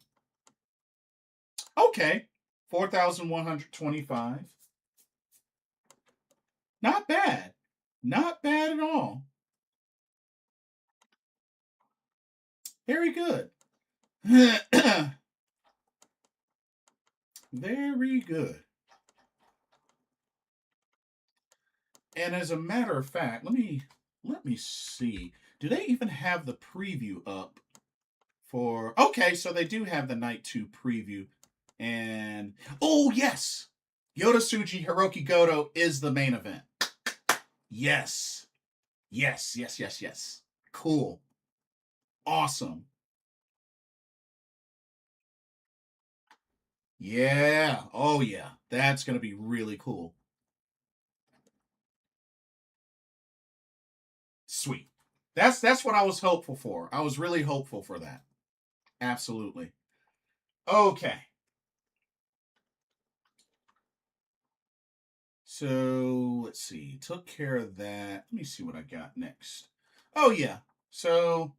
Okay, 4,125. Not bad. Not bad at all. Very good. Very good. And as a matter of fact, let me see. Do they even have the preview up for? Okay, so they do have the night 2 preview. And oh yes, Yota Tsuji Hiroki Goto is the main event. Yes. Yes. Cool. Awesome. Yeah. Oh yeah. That's gonna be really cool. Sweet. That's what I was hopeful for. I was really hopeful for that. Absolutely. Okay. So let's see. Took care of that. Let me see what I got next. Oh yeah. So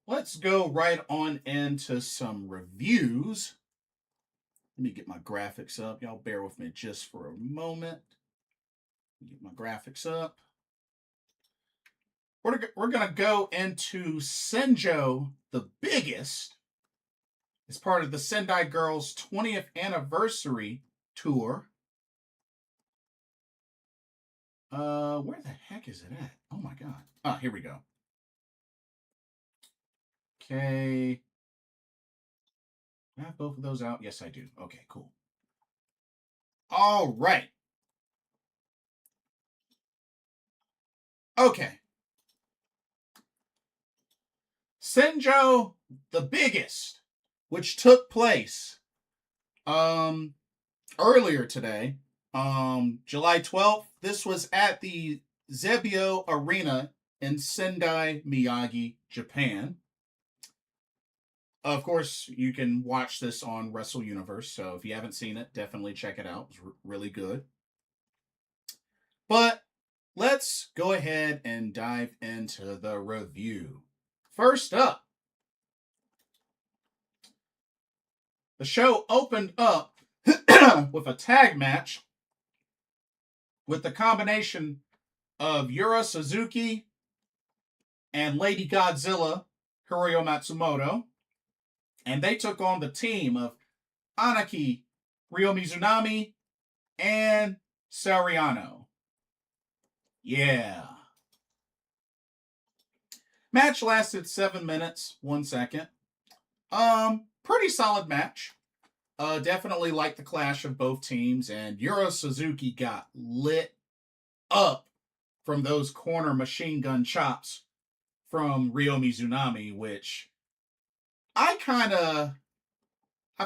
let's go right on into some reviews. Let me get my graphics up. Y'all bear with me just for a moment. Get my graphics up. We're going to go into Senjo the Biggest. It's part of the Sendai Girls 20th anniversary tour. Where the heck is it at? Oh my god. Ah, here we go. Okay. I have both of those out? Yes, I do. Okay, cool. All right. Okay. Senjo the Biggest, which took place earlier today, July 12th. This was at the Zebio Arena in Sendai, Miyagi, Japan. Of course, you can watch this on Wrestle Universe, so if you haven't seen it, definitely check it out. It's really good. But let's go ahead and dive into the review. First up, the show opened up with a tag match with the combination of Yura Suzuki and Lady Godzilla, Hiroyo Matsumoto. And they took on the team of Anaki, Ryo Mizunami, and Saori Anou. Yeah. Match lasted 7 minutes, 1 second. Pretty solid match. Definitely like the clash of both teams, and Yura Suzuki got lit up from those corner machine gun chops from Ryo Mizunami, which I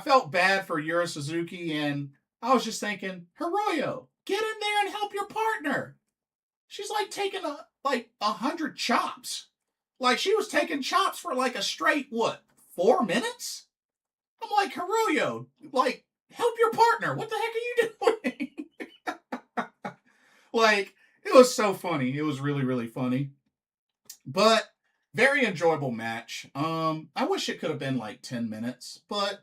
felt bad for Yura Suzuki, and I was just thinking, Hiroyo, get in there and help your partner. She's like taking 100 chops. Like she was taking chops for like a straight, 4 minutes? I'm like, Hiroyo, like, help your partner. What the heck are you doing? Like, it was so funny. It was really, really funny. But very enjoyable match. I wish it could have been like 10 minutes, but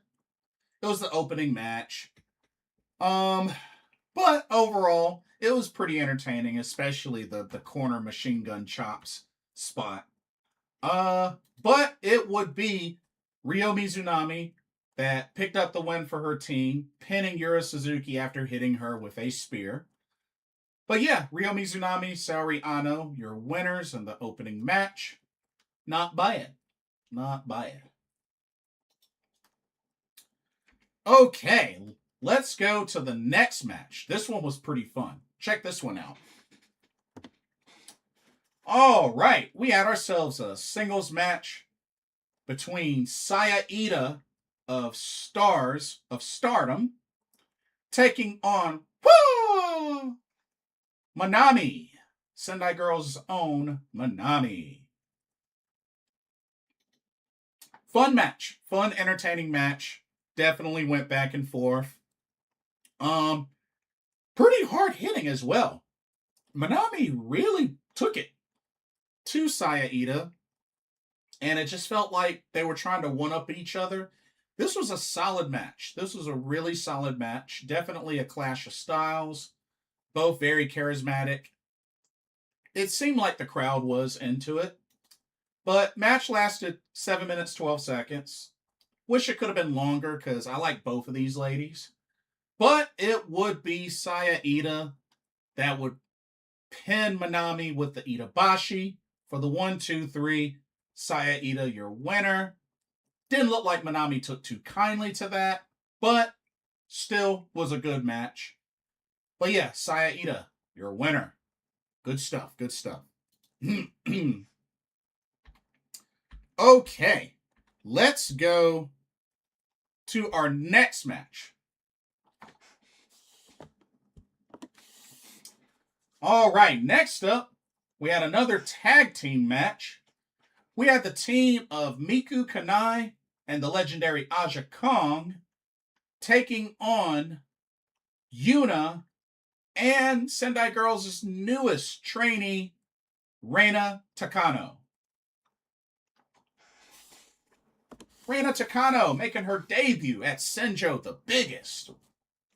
it was the opening match. But overall, it was pretty entertaining, especially the corner machine gun chops spot. But it would be Ryo Mizunami that picked up the win for her team, pinning Yura Suzuki after hitting her with a spear. But yeah, Ryo Mizunami, Saori Anou, your winners in the opening match. Not bad. Not bad. Okay, let's go to the next match. This one was pretty fun. Check this one out. All right, we had ourselves a singles match between Iida of Stars of Stardom taking on Manami, Sendai Girls' own Manami. Fun match, fun, entertaining match. Definitely went back and forth. Pretty hard hitting as well. Manami really took it to Iida, and it just felt like they were trying to one-up each other. This was a solid match. This was a really solid match. Definitely a clash of styles. Both very charismatic. It seemed like the crowd was into it. But match lasted 7 minutes, 12 seconds. Wish it could have been longer because I like both of these ladies. But it would be Iida that would pin Manami with the Iidabashi for the 1, 2, 3. Iida, your winner. Didn't look like Manami took too kindly to that, but still was a good match. But yeah, Iida, your winner. Good stuff, good stuff. Okay, let's go to our next match. All right, next up, we had another tag team match. We had the team of Miku, Kanae, and the legendary Aja Kong taking on YUNA and Sendai Girls' newest trainee, Reina Takano. Reina Takano making her debut at Senjo the Biggest.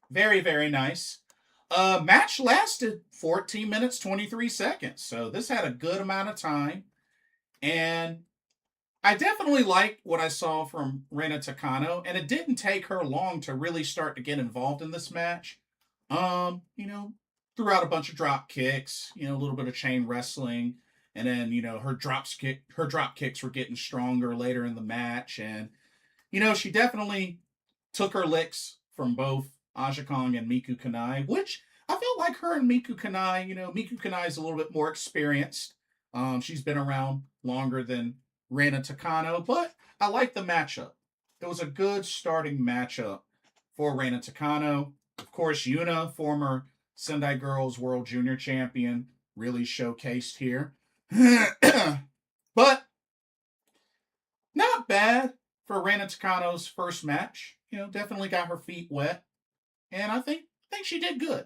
Very, very nice. Match lasted 14 minutes, 23 seconds. So this had a good amount of time. And I definitely liked what I saw from Reina Takano. And it didn't take her long to really start to get involved in this match. Threw out a bunch of drop kicks, a little bit of chain wrestling. And then, her drop kicks were getting stronger later in the match. And, she definitely took her licks from both Aja Kong and Miku Kanae, which I felt like her and Miku Kanae, Miku Kanae is a little bit more experienced. She's been around longer than Reina Takano, but I like the matchup. It was a good starting matchup for Reina Takano. Of course, YUNA, former Sendai Girls World Junior Champion, really showcased here. But not bad for Reina Takano's first match. Definitely got her feet wet. And I think she did good.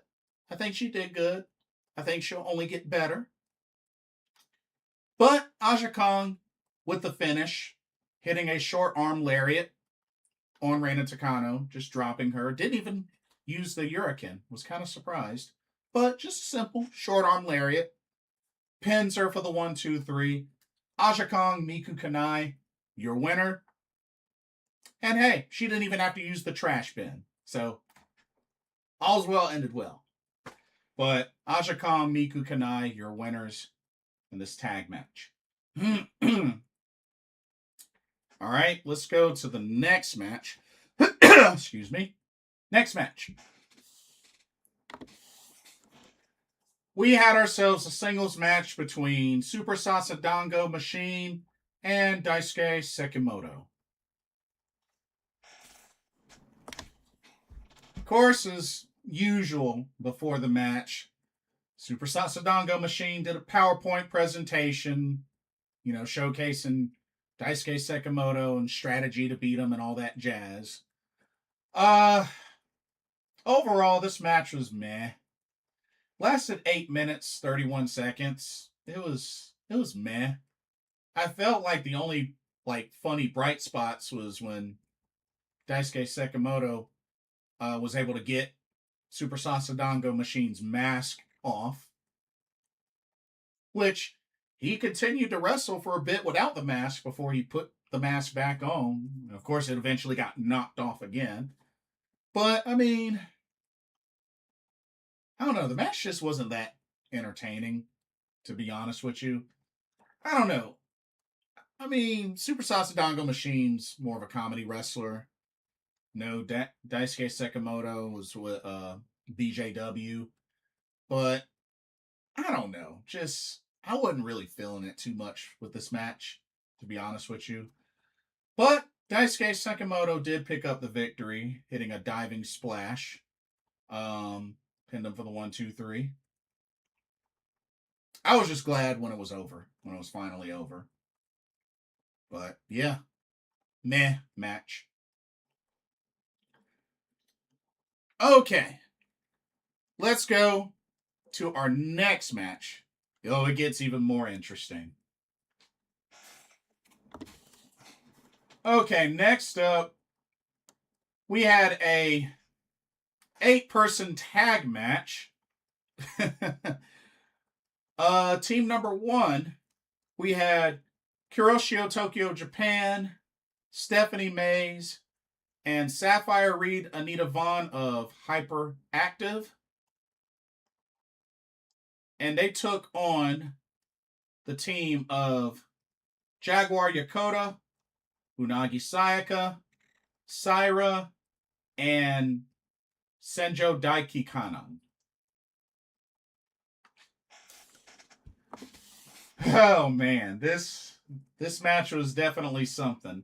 I think she did good. I think she'll only get better. But Aja Kong with the finish, hitting a short arm lariat on Reina Takano, just dropping her. Didn't even use the Hurricane. Was kind of surprised. But just simple short arm lariat. Pins her for the 1, 2, 3. Aja Kong, Miku Kanae, your winner. And hey, she didn't even have to use the trash bin. So, all's well ended well. But Aja Kong, Miku Kanae, your winners in this tag match. All right, let's go to the next match. Excuse me. Next match. We had ourselves a singles match between Super Sasadango Machine and Daisuke Sekimoto. Of course, as usual before the match, Super Sasadango Machine did a PowerPoint presentation, showcasing Daisuke Sekimoto and strategy to beat him and all that jazz. Overall, this match was meh. Lasted 8 minutes, 31 seconds. It was meh. I felt like the only funny bright spots was when Daisuke Sekimoto was able to get Super Sasadango Machine's mask off, which he continued to wrestle for a bit without the mask before he put the mask back on. Of course, it eventually got knocked off again. But, I mean, I don't know. The match just wasn't that entertaining, to be honest with you. I don't know. I mean, Super Sasadango Machine's more of a comedy wrestler. No, Daisuke Sekimoto was with BJW. But, I don't know. I wasn't really feeling it too much with this match, to be honest with you. But Daisuke Sekimoto did pick up the victory, hitting a diving splash. Pinned him for the 1, 2, 3. I was just glad when it was over, when it was finally over. But yeah, meh match. Okay, let's go to our next match. It gets even more interesting. Okay, next up, we had a 8-person tag match. Team number 1, we had Kuroshio Tokyo Japan, Stephanie Mays, and Sapphire Reed Anita Vaughn of Hyperactive. And they took on the team of Jaguar Yokota, Unagi Sayaka, Saira, and Senjo Daikannon. Oh man, this match was definitely something.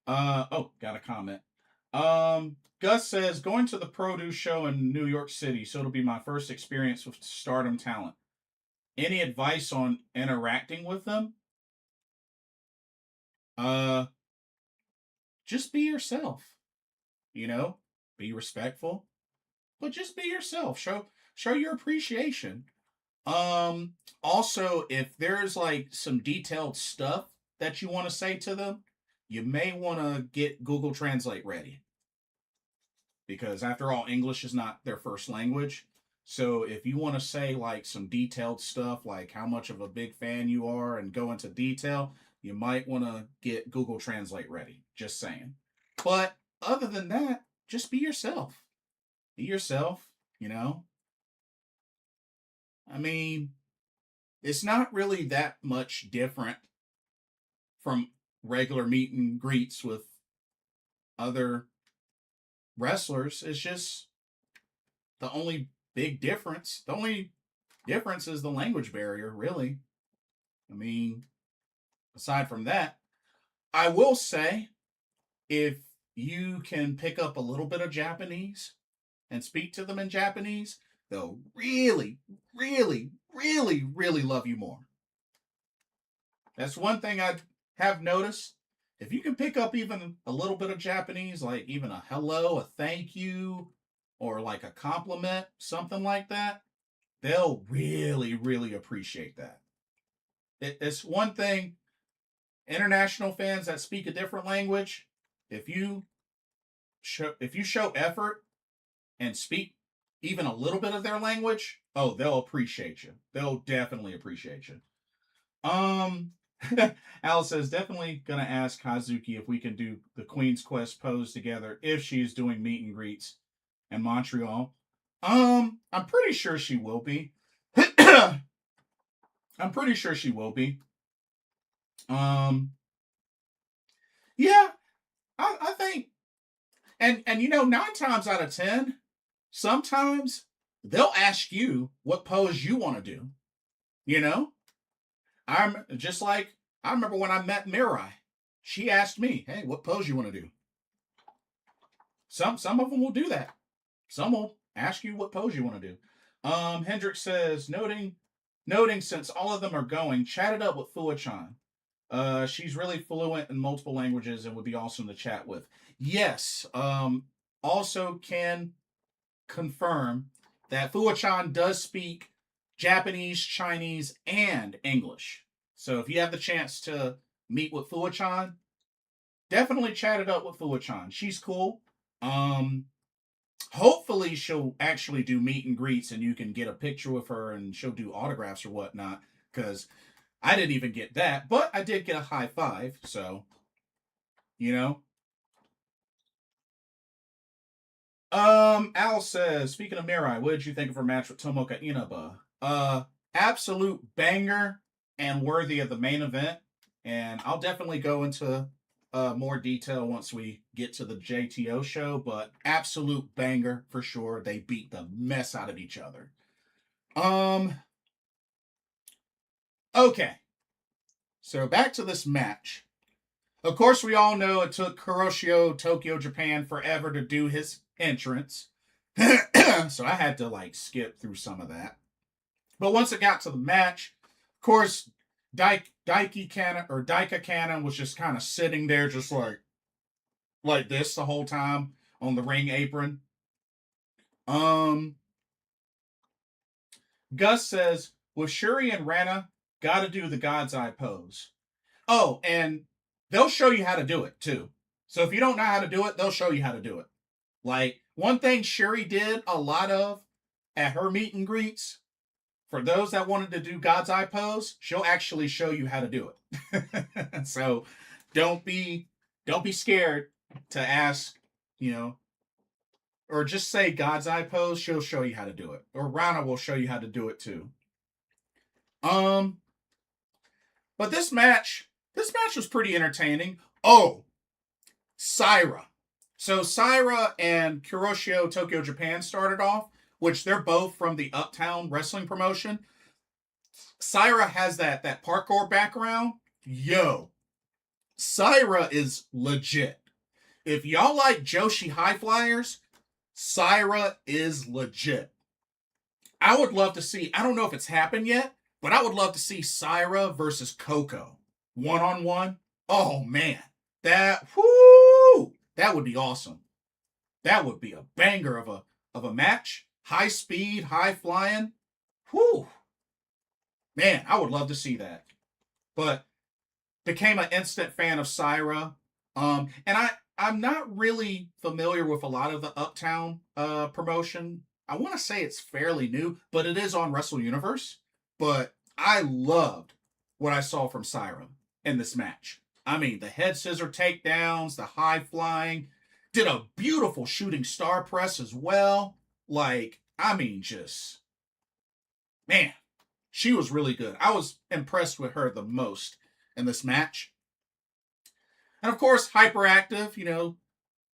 Got a comment. Gus says, going to the produce show in New York City, so it'll be my first experience with Stardom talent. Any advice on interacting with them? Just be yourself. Be respectful, but just be yourself. Show your appreciation. Also, if there's some detailed stuff that you want to say to them, you may want to get Google Translate ready. Because after all, English is not their first language. So if you want to say some detailed stuff, like how much of a big fan you are and go into detail, you might want to get Google Translate ready. Just saying. But other than that, just be yourself. Be yourself, I mean, it's not really that much different from regular meet and greets with other wrestlers. It's just the only big difference. The only difference is the language barrier, really. I mean, aside from that, I will say if you can pick up a little bit of Japanese and speak to them in Japanese, they'll really, really, really, really love you more. That's one thing I have noticed. If you can pick up even a little bit of Japanese, like even a hello, a thank you, or like a compliment, something like that, they'll really, really appreciate that. It's one thing, international fans that speak a different language, if you show effort and speak even a little bit of their language, oh, they'll appreciate you. They'll definitely appreciate you. Al says, definitely gonna ask Kazuki if we can do the Queen's Quest pose together if she's doing meet and greets in Montreal. I'm pretty sure she will be. I'm pretty sure she will be. Yeah, I think, and 9 times out of 10, sometimes they'll ask you what pose you want to do. I'm just like, I remember when I met Mirai, she asked me, "Hey, what pose you want to do?" Some of them will do that. Some will ask you what pose you want to do. Hendrik says, noting since all of them are going, chat it up with Fuwa-chan. She's really fluent in multiple languages and would be awesome to chat with. Yes. Also can confirm that Fuwa-chan does speak Japanese, Chinese, and English. So if you have the chance to meet with Fuwa-chan, definitely chat it up with Fuwa-chan. She's cool. Hopefully she'll actually do meet and greets and you can get a picture with her and she'll do autographs or whatnot, because I didn't even get that, but I did get a high five, so, Al says, speaking of Mirai, what did you think of her match with Tomoka Inaba? Absolute banger and worthy of the main event, and I'll definitely go into more detail once we get to the JTO show, but absolute banger for sure. They beat the mess out of each other. Okay. So back to this match. Of course, we all know it took Kuroshio, Tokyo, Japan forever to do his entrance. So I had to skip through some of that. But once it got to the match, of course, Daikannon was just kind of sitting there just like this the whole time on the ring apron. Gus says, with Shuri and Reina, gotta do the God's Eye pose. Oh, and they'll show you how to do it too. So if you don't know how to do it, they'll show you how to do it. Like, one thing Shuri did a lot of at her meet and greets, for those that wanted to do God's Eye pose, she'll actually show you how to do it. So don't be scared to ask, or just say God's Eye pose, she'll show you how to do it. Or Rana will show you how to do it too. But this match was pretty entertaining. Oh, Saira. So Saira and Kuroshio Tokyo Japan started off, which they're both from the Uptown Wrestling promotion. Saira has that parkour background. Yo, Saira is legit. If y'all like Joshi High Flyers, Saira is legit. I would love to see, I don't know if it's happened yet, but I would love to see Saira versus Coco. 1-on-1. Oh, man. That would be awesome. That would be a banger of a match. High speed, high flying. Whoo. Man, I would love to see that. But became an instant fan of Saira. And I'm not really familiar with a lot of the Uptown promotion. I want to say it's fairly new, but it is on Wrestle Universe. But I loved what I saw from Saira in this match. I mean, the head scissor takedowns, the high flying, did a beautiful shooting star press as well. Man, she was really good. I was impressed with her the most in this match. And of course, Hyperactive,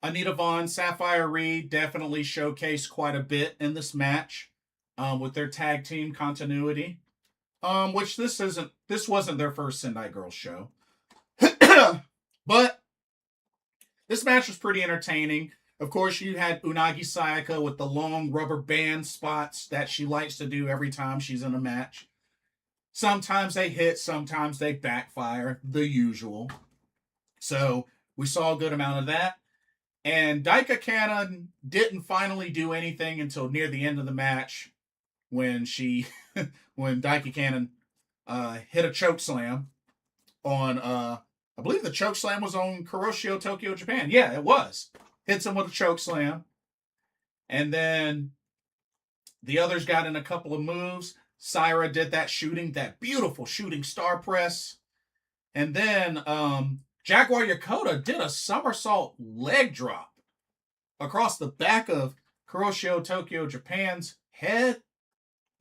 Anita Vaughn, Safire Reed definitely showcased quite a bit in this match with their tag team continuity. Which this wasn't their first Sendai Girls show. But this match was pretty entertaining. Of course, you had Unagi Sayaka with the long rubber band spots that she likes to do every time she's in a match. Sometimes they hit, sometimes they backfire, the usual. So we saw a good amount of that. And Daikannon didn't finally do anything until near the end of the match when when Daikannon hit a choke slam on I believe the choke slam was on Kuroshio, Tokyo, Japan. Yeah, it was. Hits him with a choke slam. And then the others got in a couple of moves. Saira did that beautiful shooting star press. And then Jaguar Yokota did a somersault leg drop across the back of Kuroshio, Tokyo, Japan's head.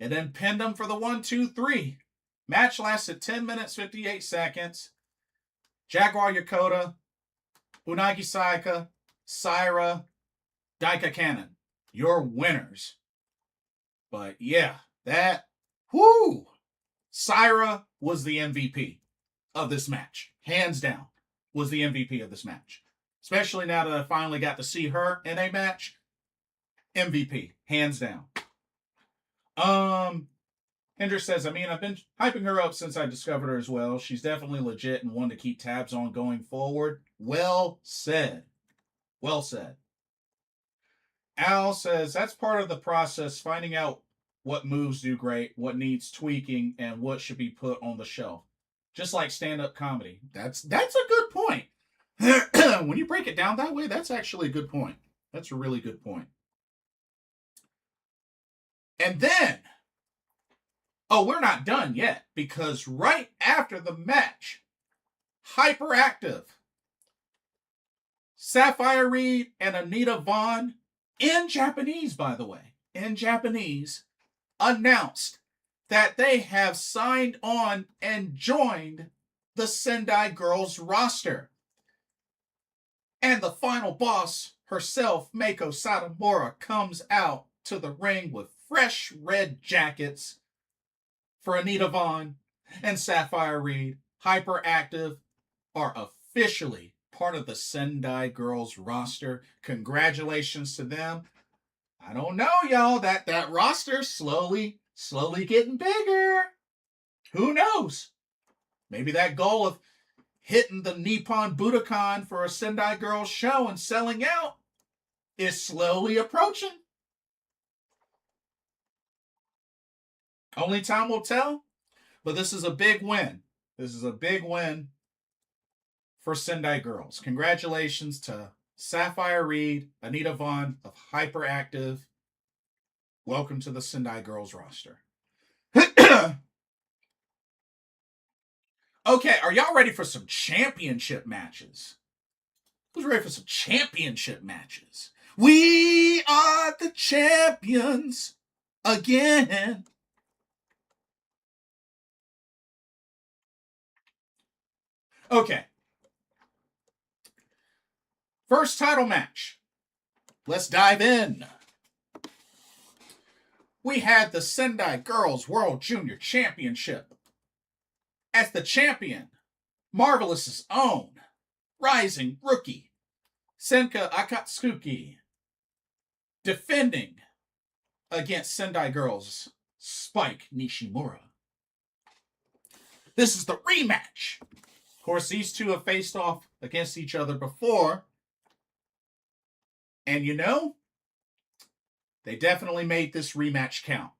And then pinned him for the 1-2-3. Match lasted 10 minutes, 58 seconds. Jaguar Yokota, Unagi Sayaka, Saira, Daikannon. Your winners. But yeah, Saira was the MVP of this match. Hands down, was the MVP of this match. Especially now that I finally got to see her in a match. MVP, hands down. Hendra says, I've been hyping her up since I discovered her as well. She's definitely legit and one to keep tabs on going forward. Well said. Well said. Al says, that's part of the process, finding out what moves do great, what needs tweaking, and what should be put on the shelf. Just like stand-up comedy. That's a good point. When you break it down that way, that's actually a good point. That's a really good point. And then, we're not done yet, because right after the match, Hyperactive, Safire Reed, and Anita Vaughn, in Japanese, by the way, announced that they have signed on and joined the Sendai Girls roster. And the final boss herself, Meiko Satomura, comes out to the ring with fresh red jackets for Anita Vaughn and Safire Reed. Hyperactive are officially part of the Sendai Girls roster. Congratulations to them. I don't know, y'all. That roster's slowly getting bigger. Who knows? Maybe that goal of hitting the Nippon Budokan for a Sendai Girls show and selling out is slowly approaching. Only time will tell, but this is a big win. This is a big win for Sendai Girls. Congratulations to Safire Reed, Anita Vaughn of Hyperactive. Welcome to the Sendai Girls roster. Okay, are y'all ready for some championship matches? Who's ready for some championship matches? We are the champions again. Okay. First title match. Let's dive in. We had the Sendai Girls World Junior Championship. As the champion, Marvelous's own rising rookie, Senka Akatsuki, defending against Sendai Girls' Spike Nishimura. This is the rematch. Of course, these two have faced off against each other before. And they definitely made this rematch count.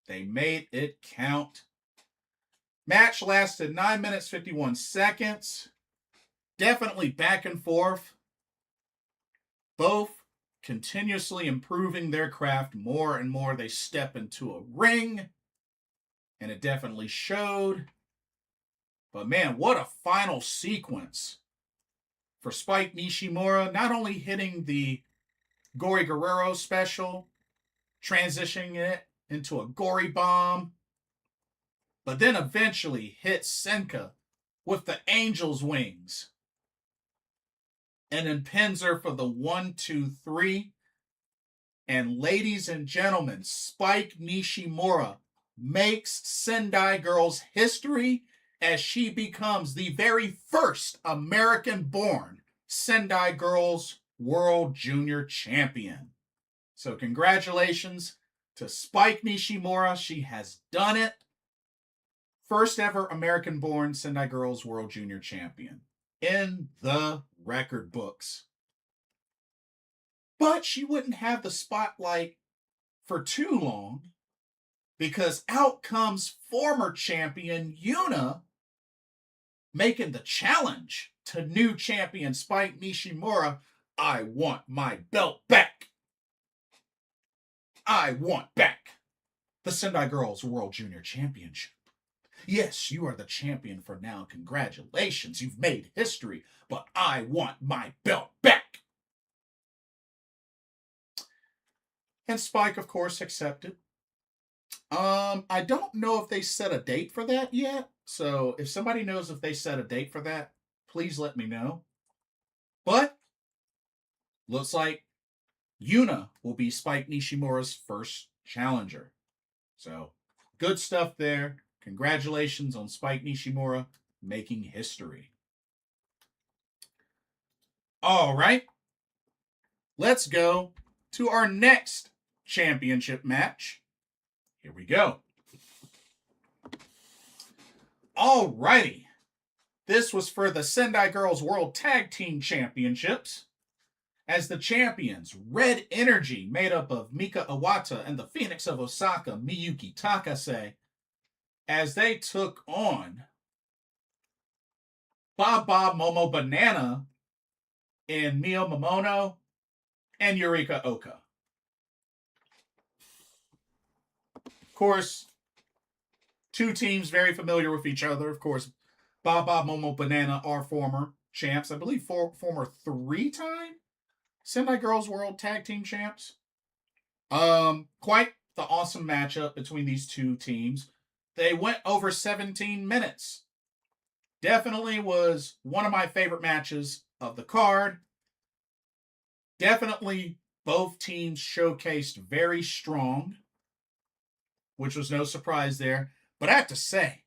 They made it count. Match lasted 9 minutes, 51 seconds. Definitely back and forth. Both continuously improving their craft more and more they step into a ring. And it definitely showed. But man, what a final sequence for Spike Nishimura. Not only hitting the Gory Guerrero special, transitioning it into a Gory Bomb, but then eventually hit Senka with the Angel's Wings. and then pins her for the 1-2-3. And ladies and gentlemen, Spike Nishimura makes Sendai Girls history as she becomes the very first American-born Sendai Girls World Junior Champion. So congratulations to Spike Nishimura. She has done it. First ever American-born Sendai Girls World Junior Champion in the record books. But she wouldn't have the spotlight for too long, because out comes former champion YUNA making the challenge to new champion Spike Nishimura. I want my belt back. I want back the Sendai Girls World Junior Championship. Yes, you are the champion for now. Congratulations, you've made history, but I want my belt back. And Spike, of course, accepted. I don't know if they set a date for that yet. So if somebody knows if they set a date for that, please let me know. But looks like YUNA will be Spike Nishimura's first challenger. So good stuff there. Congratulations on Spike Nishimura making history. All right. Let's go to our next championship match. Here we go. All righty. This was for the Sendai Girls World Tag Team Championships. As the champions, Red Energy, made up of Mika Iwata and the Phoenix of Osaka, Miyuki Takase, as they took on Baba Momo Banana in Mio Momono and Yurika Oka. Of course, two teams very familiar with each other. Of course, Baba Momo Banana are former champs. I believe former 3-time Sendai Girls World Tag Team Champs. Quite the awesome matchup between these two teams. They went over 17 minutes. Definitely was one of my favorite matches of the card. Definitely both teams showcased very strong, which was no surprise there. But I have to say,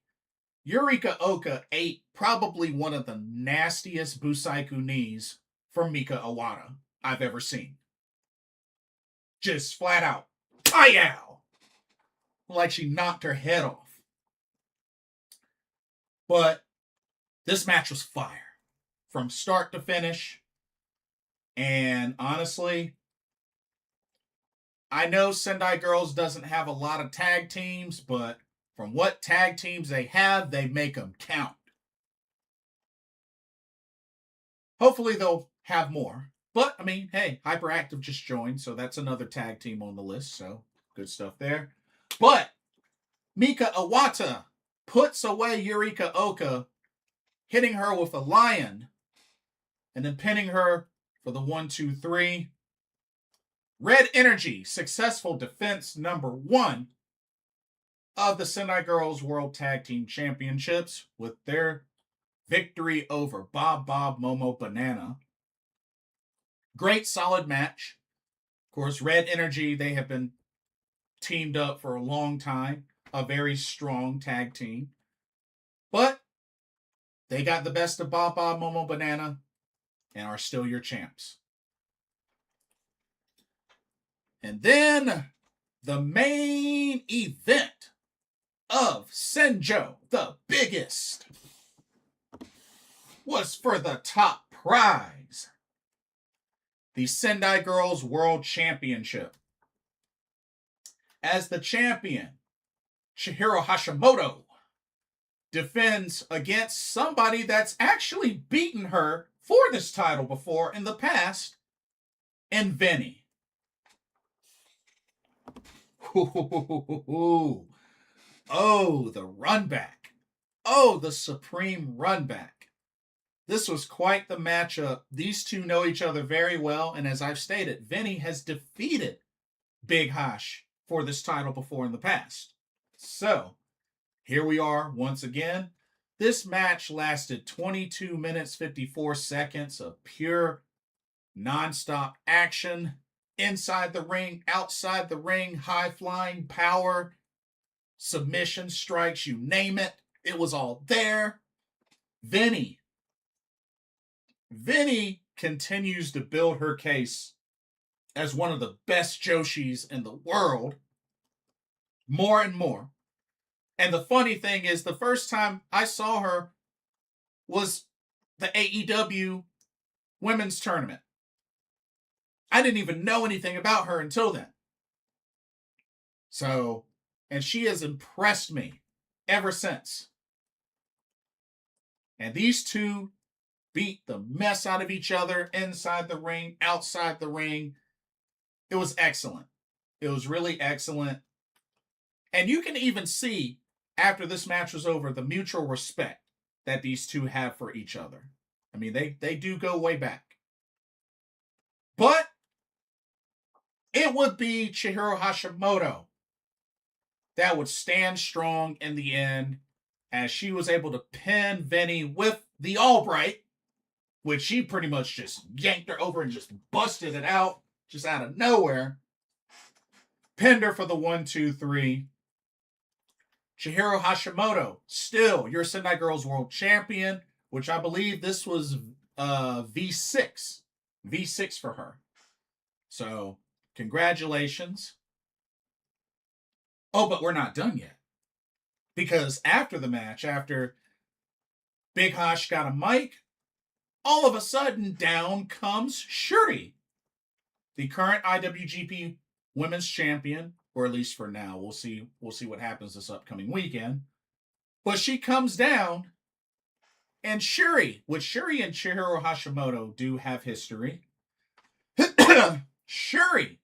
Yurika Oka ate probably one of the nastiest Busaiku knees from Mika Iwata I've ever seen. Just flat out, pow! Like she knocked her head off. But this match was fire from start to finish. And honestly, I know Sendai Girls doesn't have a lot of tag teams, but from what tag teams they have, they make them count. Hopefully they'll have more. But, I mean, hey, Hyperactive just joined, so that's another tag team on the list, so good stuff there. But Mika Iwata puts away Yurika Oka, hitting her with a lion, and then pinning her for the 1-2-3. Red Energy, successful defense number 1 of the Sendai Girls World Tag Team Championships with their victory over Bob Momo Banana. Great solid match. Of course, Red Energy, they have been teamed up for a long time. A very strong tag team. But they got the best of Bob Momo Banana and are still your champs. And then the main event of Senjo the Biggest was for the top prize, the Sendai Girls World Championship. As the champion, Chihiro Hashimoto defends against somebody that's actually beaten her for this title before in the past, in Vinny. Oh, the run back. Oh, the supreme run back. This was quite the matchup. These two know each other very well, and as I've stated, Vinny has defeated Big Hash for this title before in the past. So, here we are once again. This match lasted 22 minutes, 54 seconds of pure Non-stop action, inside the ring, outside the ring, high-flying power, submission strikes, you name it. It was all there. Vinny continues to build her case as one of the best Joshis in the world more and more. And the funny thing is, the first time I saw her was the AEW women's tournament. I didn't even know anything about her until then. So, and she has impressed me ever since. And these two beat the mess out of each other inside the ring, outside the ring. It was excellent. It was really excellent. And you can even see after this match was over the mutual respect that these two have for each other. I mean, they do go way back. But it would be Chihiro Hashimoto that would stand strong in the end, as she was able to pin Vinny with the Albright, which she pretty much just yanked her over and just busted it out, just out of nowhere. Pinned her for the 1-2-3. Chihiro Hashimoto, still your Sendai Girls World Champion, which I believe this was V6. V6 for her. So, congratulations. Oh, but we're not done yet. Because after the match, after Big Hosh got a mic, all of a sudden down comes Shuri, the current IWGP Women's Champion, or at least for now. We'll see what happens this upcoming weekend. But she comes down, and Shuri, which Shuri and Chihiro Hashimoto do have history. Shuri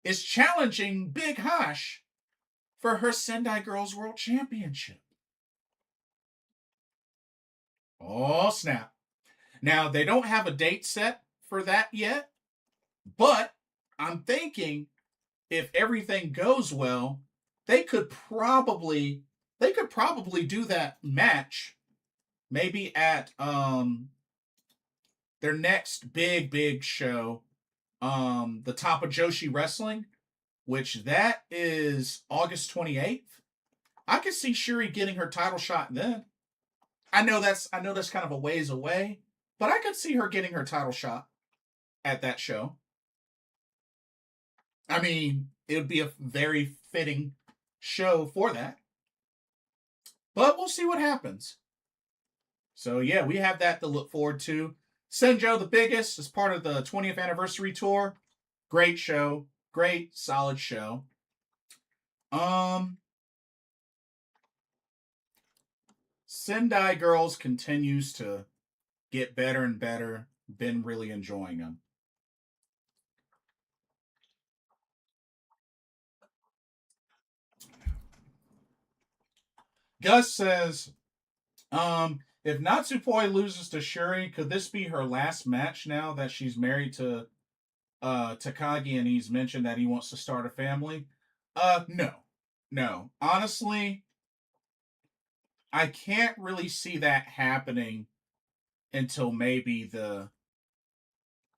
is challenging Big Hosh for her Sendai Girls World Championship. Oh, snap. Now, they don't have a date set for that yet, but I'm thinking if everything goes well, they could probably do that match maybe at their next big show, the Top of Joshi Wrestling, which that is August 28th. I could see Shuri getting her title shot then. I know that's kind of a ways away, but I could see her getting her title shot at that show. I mean, it would be a very fitting show for that. But we'll see what happens. So yeah, we have that to look forward to. Senjo the Biggest is part of the 20th anniversary tour. Great show. Great, solid show. Sendai Girls continues to get better and better. Been really enjoying them. Gus says, if Natsupoi loses to Shuri, could this be her last match now that she's married to Takagi and he's mentioned that he wants to start a family? No. Honestly, I can't really see that happening until maybe the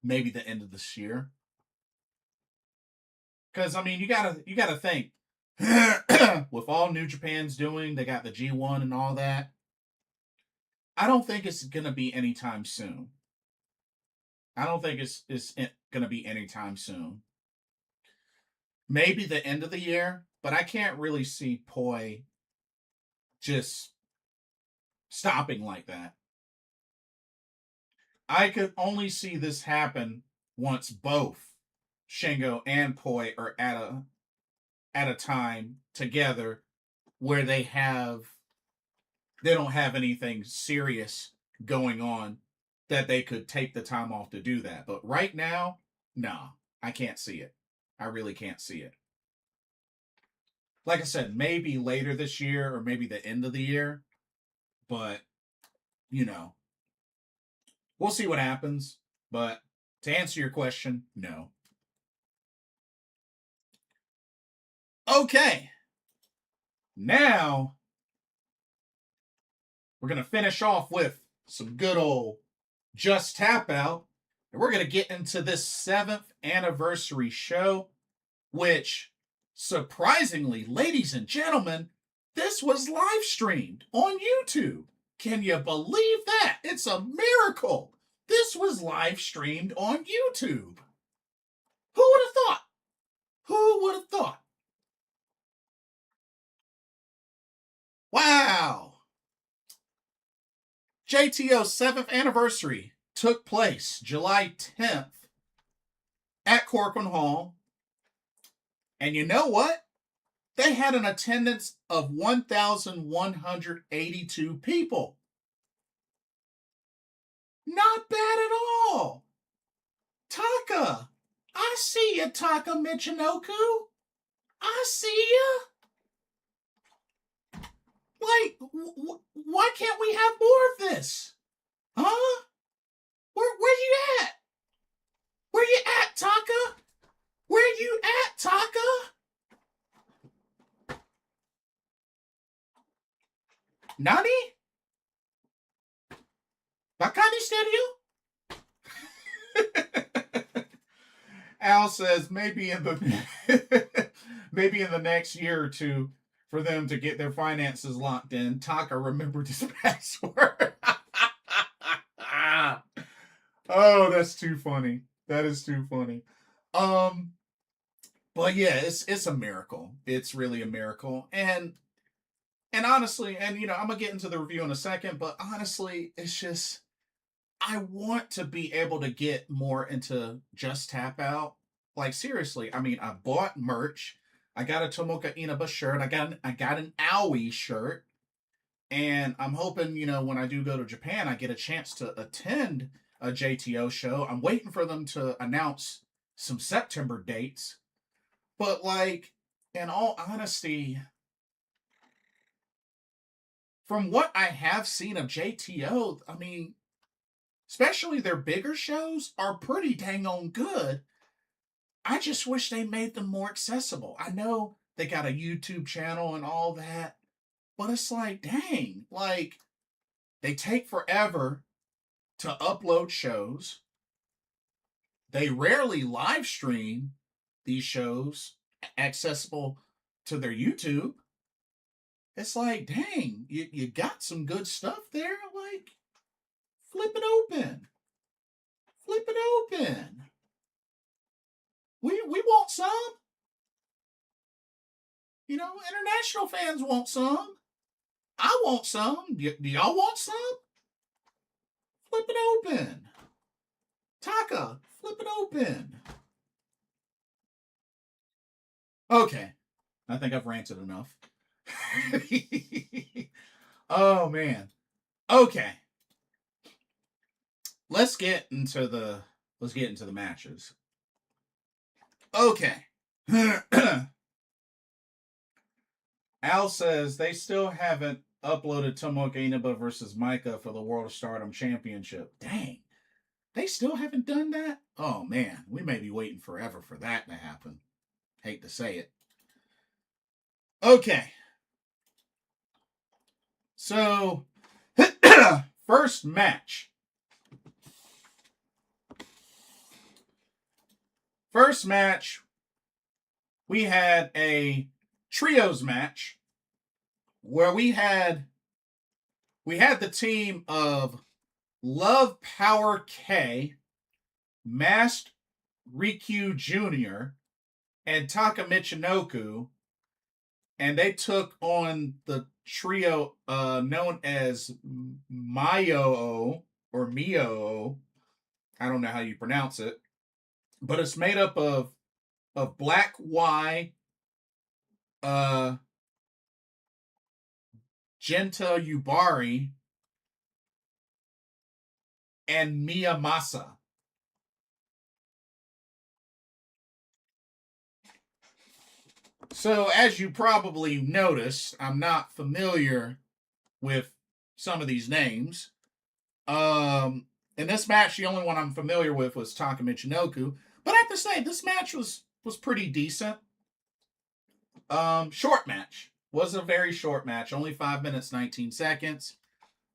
end of this year. Because I mean, you gotta think with all New Japan's doing, they got the G1 and all that. I don't think it's gonna be anytime soon. Maybe the end of the year, but I can't really see Poi just stopping like that. I could only see this happen once both Shingo and Poi are at a time together where they don't have anything serious going on that they could take the time off to do that. But right now, no, I can't see it. I really can't see it. Like I said, maybe later this year or maybe the end of the year. But, we'll see what happens. But to answer your question, no. Okay. Now, we're going to finish off with some good old Just Tap Out. And we're going to get into this 7th anniversary show, which, surprisingly, ladies and gentlemen, this was live streamed on YouTube. Can you believe that? It's a miracle. This was live streamed on YouTube. Who would have thought? Who would have thought? Wow. JTO 7th anniversary took place July 10th at Corcoran Hall. And you know what? They had an attendance of 1,182 people. Not bad at all. Taka, I see ya, Taka Michinoku. I see ya. Like, why can't we have more of this? Huh? Where you at? Where you at, Taka? Where you at, Taka? Nani? Bakani stereo? Al says maybe in the next year or two for them to get their finances locked in. Taka remembered his password. Oh, that's too funny. That is too funny. But yeah, it's a miracle. It's really a miracle. And honestly, and I'm gonna get into the review in a second, but honestly, it's just I want to be able to get more into Just Tap Out. Like seriously, I mean, I bought merch. I got a Tomoka Inaba shirt. I got an Aoi shirt. And I'm hoping, when I do go to Japan, I get a chance to attend a JTO show. I'm waiting for them to announce some September dates. But like, in all honesty, from what I have seen of JTO, I mean, especially their bigger shows are pretty dang on good. I just wish they made them more accessible. I know they got a YouTube channel and all that, but it's like, dang, like, they take forever to upload shows. They rarely live stream these shows accessible to their YouTube. It's like, dang, you got some good stuff there. Like, flip it open. Flip it open. We want some. International fans want some. I want some. Do y'all want some? Flip it open. Taka, flip it open. Okay. I think I've ranted enough. Oh, man. Okay. Let's get into the matches. Okay. Al says they still haven't uploaded Tomoka Inaba versus Micah for the World of Stardom Championship. Dang. They still haven't done that? Oh, man. We may be waiting forever for that to happen. Hate to say it. Okay. So, first match. First match, we had a trios match where we had the team of Love Power K, Masked Rikyuu Jr., and Taka Michinoku, and they took on the trio known as Mayo or Mio. I don't know how you pronounce it, but it's made up of Black Y, Genta Yubari, and Miyamasa. So, as you probably noticed, I'm not familiar with some of these names. In this match, the only one I'm familiar with was Taka Michinoku. But I have to say, this match was pretty decent. Short match. Was a very short match. Only 5 minutes, 19 seconds.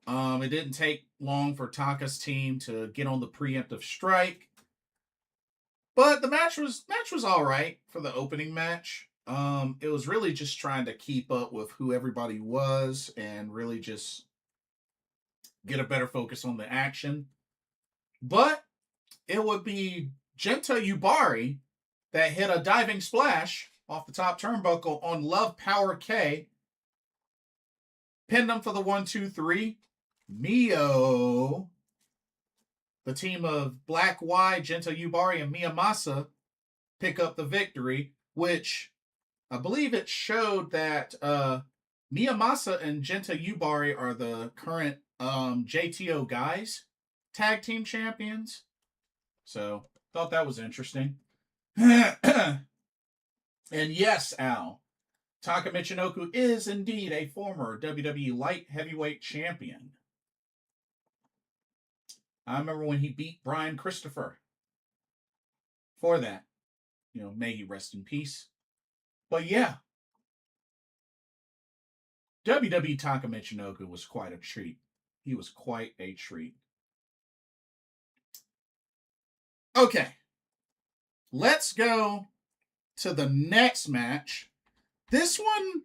It didn't take long for Taka's team to get on the preemptive strike, but the match was all right for the opening match. It was really just trying to keep up with who everybody was and really just get a better focus on the action. But it would be Genta Yubari that hit a diving splash off the top turnbuckle on Love Power K, pinned him for the 1-2-3. Mio, the team of Black Y, Genta Yubari, and Miyamasa pick up the victory, which I believe it showed that Miyamasa and Genta Yubari are the current JTO guys tag team champions. So thought that was interesting. And yes, Al, Taka Michinoku is indeed a former WWE Light Heavyweight Champion. I remember when he beat Brian Christopher for that. You know, may he rest in peace. But yeah, WWE Taka Michinoku was quite a treat. He was quite a treat. Okay, let's go to the next match. This one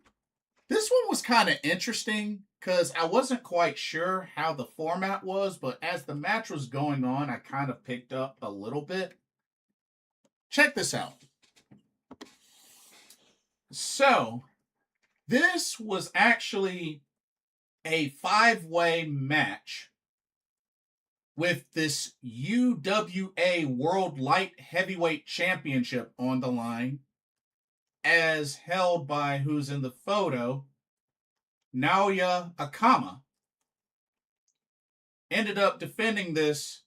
was kind of interesting because I wasn't quite sure how the format was, but as the match was going on, I kind of picked up a little bit. Check this out. So, this was actually a 5-way match with this UWA World Light Heavyweight Championship on the line, as held by who's in the photo, Naoya Akama. Ended up defending this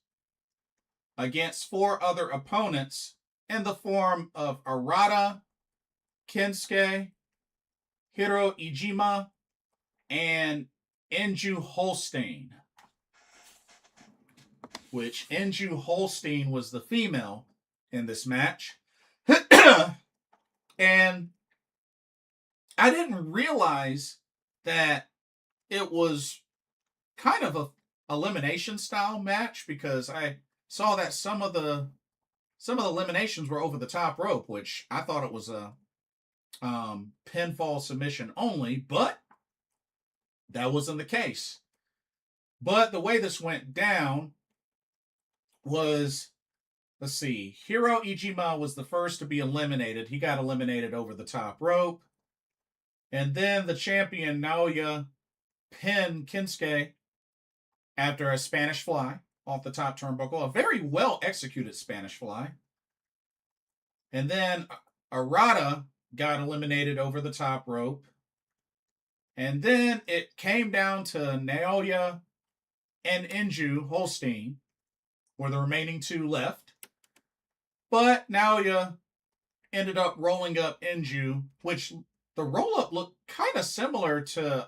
against 4 other opponents in the form of Arata, Kensuke, Hiro Ijima, and Enju Holstein. Which Enju Holstein was the female in this match. And I didn't realize that it was kind of a elimination style match because I saw that some of the eliminations were over the top rope, which I thought it was a pinfall submission only, but that wasn't the case. But the way this went down was, let's see, Hiro Ijima was the first to be eliminated. He got eliminated over the top rope. And then the champion, Naoya, pinned Kensuke after a Spanish fly off the top turnbuckle. A very well executed Spanish fly. And then Arata got eliminated over the top rope. And then it came down to Naoya and Enju Holstein were the remaining 2 left. But Naoya ended up rolling up Enju, which the roll-up looked kind of similar to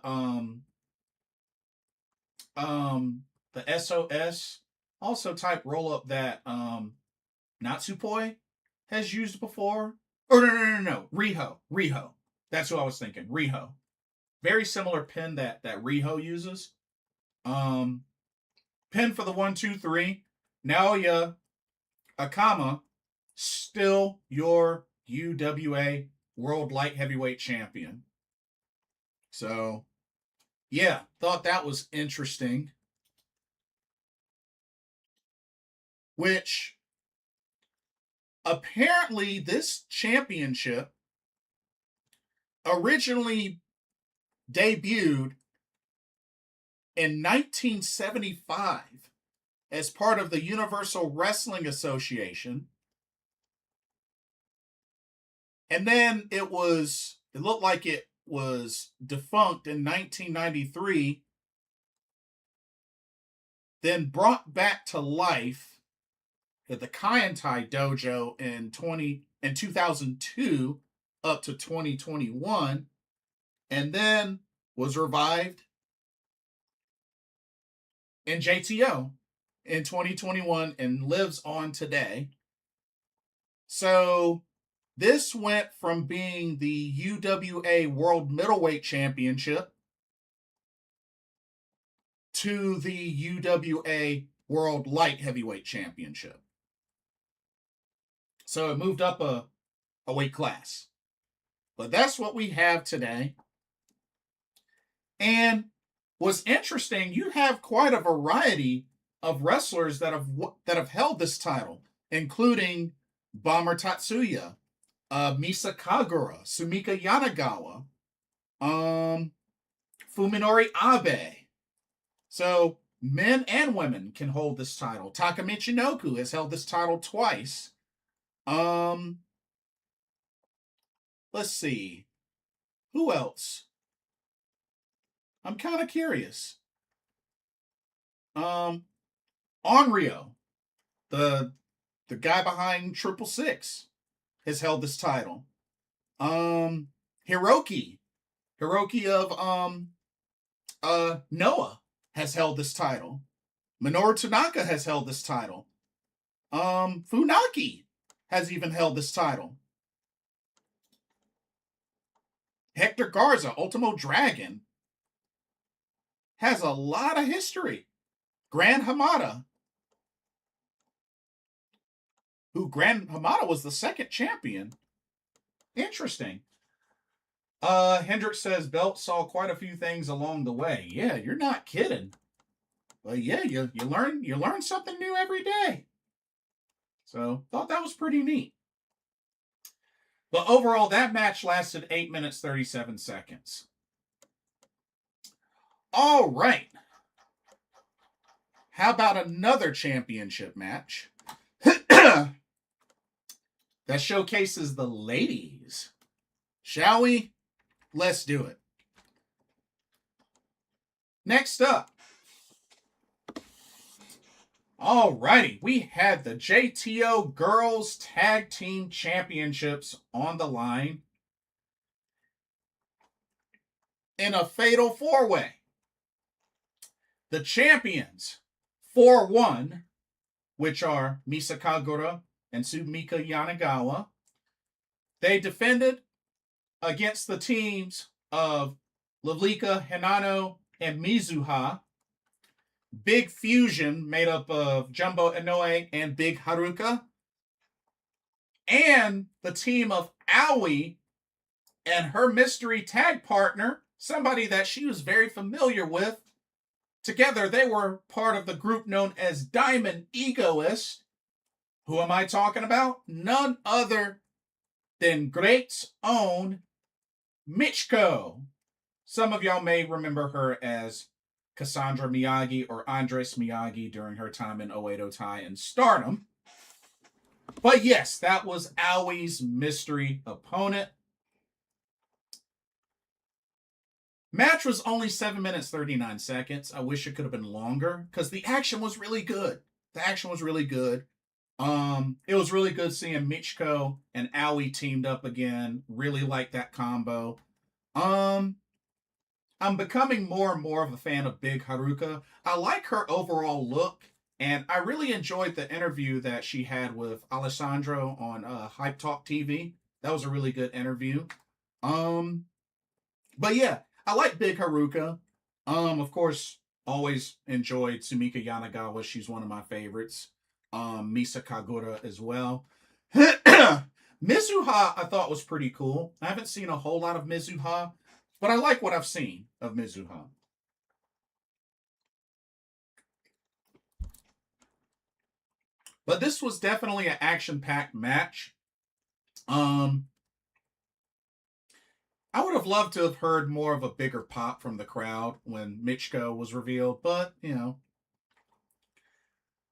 the SOS also type roll-up that Natsupoi has used before. Or no. Riho. That's what I was thinking. Riho. Very similar pin that Riho uses. Pin for the 1-2-3. Naoya Akama, still your UWA World Light Heavyweight Champion. So, yeah, thought that was interesting. Which, apparently, this championship originally debuted in 1975 as part of the Universal Wrestling Association. And then it looked like it was defunct in 1993, then brought back to life at the Kaientai Dojo in 2002 up to 2021, and then was revived in JTO in 2021 and lives on today. So this went from being the UWA World Middleweight Championship to the UWA World Light Heavyweight Championship. So it moved up a weight class. But that's what we have today. And what's interesting, you have quite a variety of wrestlers that have held this title, including Bomber Tatsuya, Misa Kagura, Sumika Yanagawa, Fuminori Abe. So men and women can hold this title. Taka Michinoku has held this title twice. Let's see. Who else? I'm kind of curious. Onryo, the guy behind 666, has held this title. Hiroki of Noah has held this title. Minoru Tanaka has held this title. Funaki has even held this title. Hector Garza, Ultimo Dragon, has a lot of history. Grand Hamada, Grand Hamada was the second champion. Interesting. Hendrick says Belt saw quite a few things along the way. Yeah, you're not kidding. But yeah, you learn something new every day. So thought that was pretty neat. But overall, that match lasted 8 minutes 37 seconds. All right. How about another championship match that showcases the ladies? Shall we? Let's do it. Next up. Alrighty, we had the JTO Girls Tag Team Championships on the line in a fatal four-way. The champions, 4-1, which are Misa Kagura and Sumika Yanagawa, they defended against the teams of Lavlika, Hinano, and Mizuha. Big Fusion, made up of Jumbo Inoue and Big Haruka. And the team of Aoi and her mystery tag partner, somebody that she was very familiar with. Together, they were part of the group known as Diamond Egoist. Who am I talking about? None other than Great's own Michiko. Some of y'all may remember her as Cassandra Miyagi or Andres Miyagi during her time in Oedo Tai and Stardom. But yes, that was Aoi's mystery opponent. Match was only 7 minutes 39 seconds. I wish it could have been longer because the action was really good. The action was really good. It was really good seeing Michiko and Aoi teamed up again. Really like that combo. I'm becoming more and more of a fan of Big Haruka. I like her overall look, and I really enjoyed the interview that she had with Alessandro on Hype Talk TV. That was a really good interview. But yeah, I like Big Haruka. Of course, always enjoyed Sumika Yanagawa. She's one of my favorites. Misa Kagura as well. Mizuha, I thought was pretty cool. I haven't seen a whole lot of Mizuha, but I like what I've seen of Mizuha. But this was definitely an action-packed match. I would have loved to have heard more of a bigger pop from the crowd when Michiko was revealed, but, you know.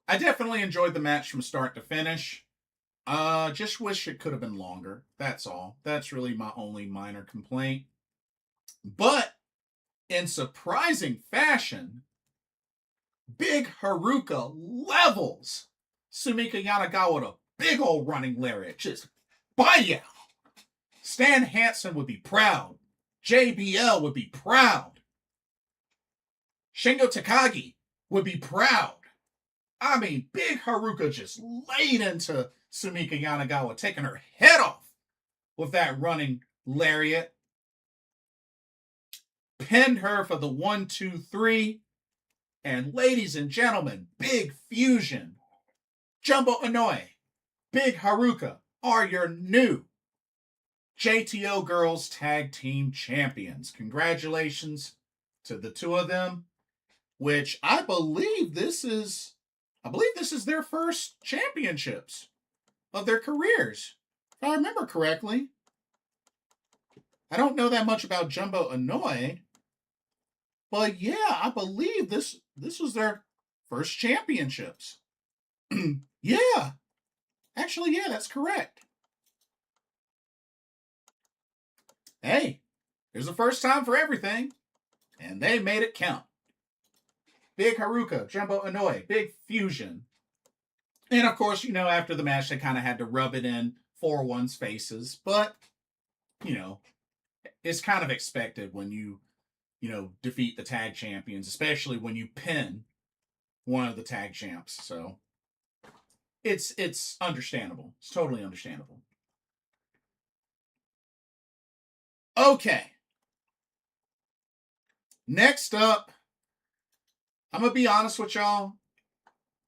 I definitely enjoyed the match from start to finish. Just wish it could have been longer. That's all. That's really my only minor complaint. But, in surprising fashion, Big Haruka levels Sumika Yanagawa with a big old running lariat. Just, baya! Stan Hansen would be proud. JBL would be proud. Shingo Takagi would be proud. I mean, Big Haruka just laid into Sumika Yanagawa, taking her head off with that running lariat. Pinned her for the 1, 2, 3. And ladies and gentlemen, Big Fusion, Jumbo Inoue, Big Haruka are your new JTO Girls Tag Team Champions. Congratulations to the two of them, which I believe this is their first championships of their careers, if I remember correctly. I don't know that much about Jumbo Inoue, but yeah, I believe this was their first championships. Yeah. Actually, yeah, that's correct. Hey, there's a first time for everything, and they made it count. Big Haruka, Jumbo Inoue, Big Fusion. And of course, after the match, they kind of had to rub it in 4-1's faces, but, it's kind of expected when you defeat the tag champions, especially when you pin one of the tag champs. So it's understandable. It's totally understandable. Okay. Next up, I'm going to be honest with y'all.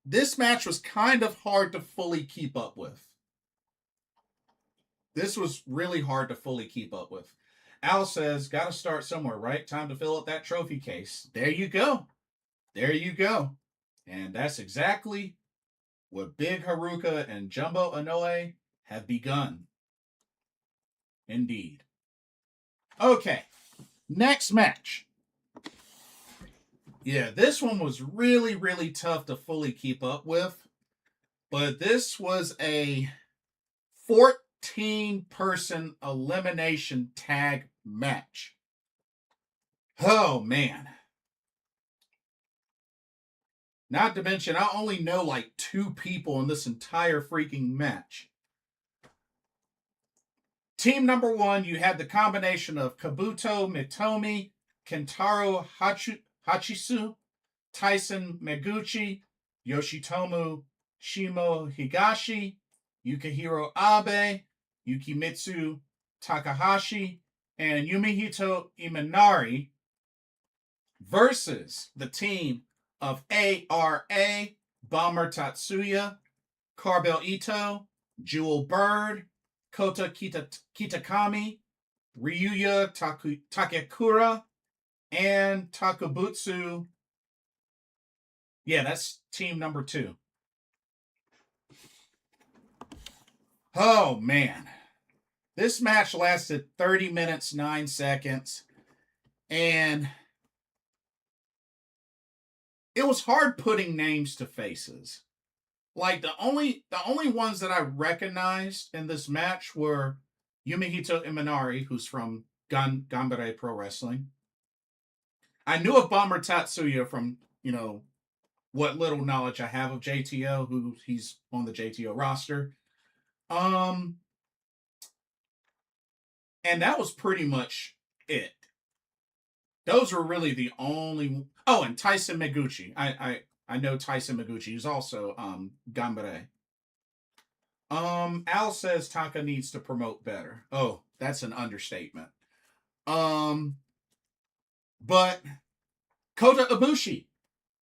This match was kind of hard to fully keep up with. This was really hard to fully keep up with. Al says, got to start somewhere, right? Time to fill up that trophy case. There you go. There you go. And that's exactly what Big Haruka and Jumbo Inoue have begun. Indeed. Okay. Next match. Yeah, this one was really, really tough to fully keep up with. But this was a 14-person elimination tag match. Oh, man. Not to mention, I only know like 2 people in this entire freaking match. Team number 1, you had the combination of Kabuto Mitomi, Kentaro Hachisu, Tyson Meguchi, Yoshitomu Shimo Higashi, Yukihiro Abe, Yukimitsu Takahashi, and Yumihito Imanari versus the team of ARA, Bomber Tatsuya, Carbell Ito, Jewel Bird, Kota Kitakami, Ryuya Takekura, and Takabutsu. Yeah, that's team number 2. Oh, man. This match lasted 30 minutes, 9 seconds. And it was hard putting names to faces. Like, the only ones that I recognized in this match were Yumihito Imanari, who's from Ganbare Pro Wrestling. I knew of Bomber Tatsuya from, what little knowledge I have of JTO, who he's on the JTO roster. And that was pretty much it. Those were really the only... Oh, and Tyson Meguchi. I know Tyson Meguchi. He's also Ganbare. Al says Taka needs to promote better. Oh, that's an understatement. But Kota Ibushi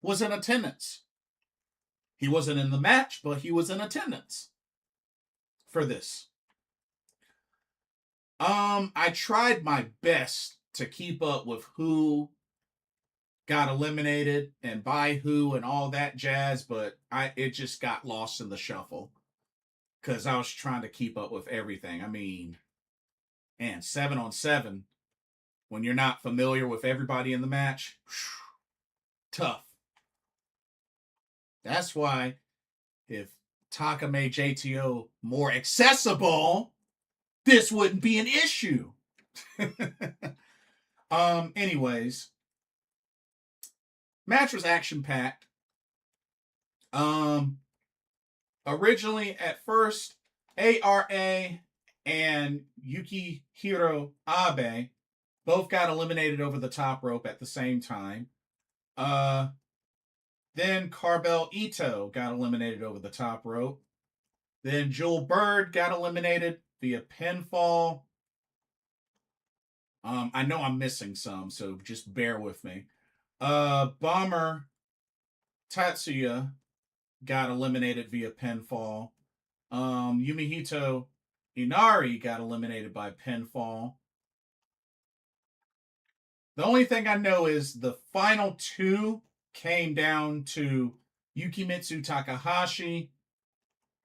was in attendance. He wasn't in the match, but he was in attendance for this. I tried my best to keep up with who got eliminated and by who and all that jazz, but it just got lost in the shuffle because I was trying to keep up with everything. I mean, man, 7-on-7 when you're not familiar with everybody in the match, tough. That's why if Taka made JTO more accessible, this wouldn't be an issue. Anyways, match was action-packed. Originally, at first, ARA and Yukihiro Abe both got eliminated over the top rope at the same time. Then Carbell Ito got eliminated over the top rope. Then Jewel Bird got eliminated via pinfall. I know I'm missing some, so just bear with me. Bomber Tatsuya got eliminated via pinfall. Yumihito Inari got eliminated by pinfall. The only thing I know is the final two came down to Yukimitsu Takahashi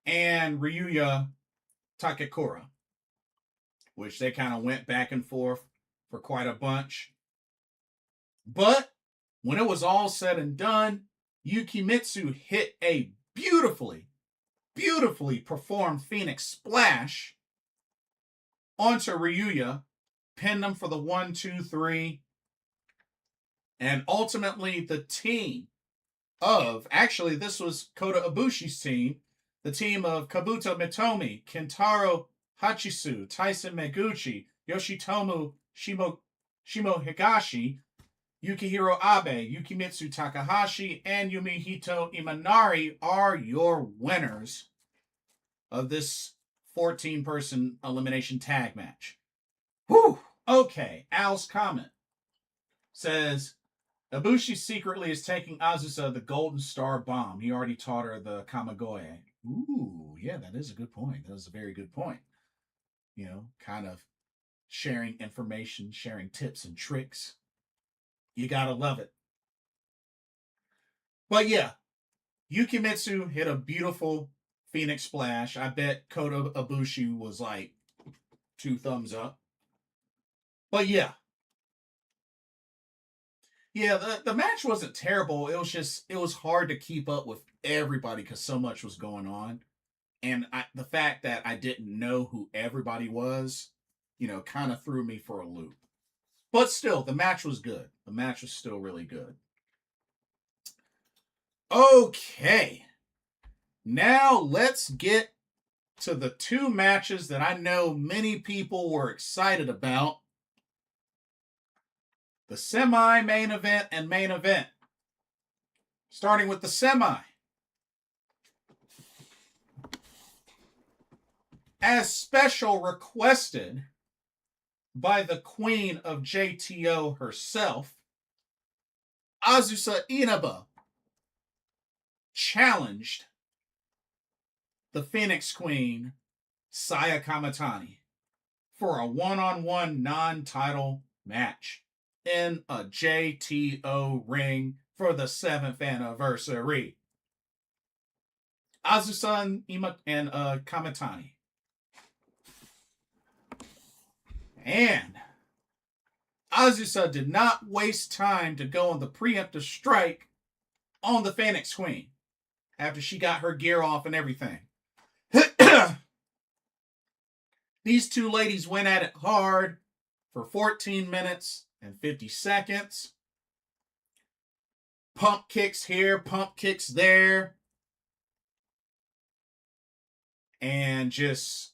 and Ryuya Takakura, which they kind of went back and forth for quite a bunch. But when it was all said and done, Yukimitsu hit a beautifully performed Phoenix Splash onto Ryuya, pinned him for the 1, 2, 3. And ultimately, the team of, actually, this was Kota Ibushi's team, the team of Kabuto Mitomi, Kentaro Hachisu, Tyson Meguchi, Yoshitomo Shimo Higashi, Yukihiro Abe, Yukimitsu Takahashi, and Yumihito Imanari are your winners of this 14-person elimination tag match. Whew! Okay, Al's comment says, Ibushi secretly is taking Azusa the Golden Star Bomb. He already taught her the Kamagoe. Ooh, yeah, that is a good point. That is a very good point. You know, kind of sharing information, sharing tips and tricks. You gotta love it. But yeah, Yukimitsu hit a beautiful Phoenix Splash. I bet Kota Ibushi was like 2 thumbs up. But yeah. Yeah, the match wasn't terrible. It was hard to keep up with everybody because so much was going on. And the fact that I didn't know who everybody was, you know, kind of threw me for a loop. But still, the match was good. The match was still really good. Okay. Now let's get to the 2 matches that I know many people were excited about. The semi-main event and main event. Starting with the semi. As special requested by the queen of JTO herself, Azusa Inaba challenged the Phoenix Queen, Saya Kamatani, for a one-on-one non-title match in a JTO ring for the 7th anniversary. Azusa and Kamatani. And Azusa did not waste time to go on the preemptive strike on the Phoenix Queen after she got her gear off and everything. These 2 ladies went at it hard for 14 minutes and 50 seconds. Pump kicks here, pump kicks there. And just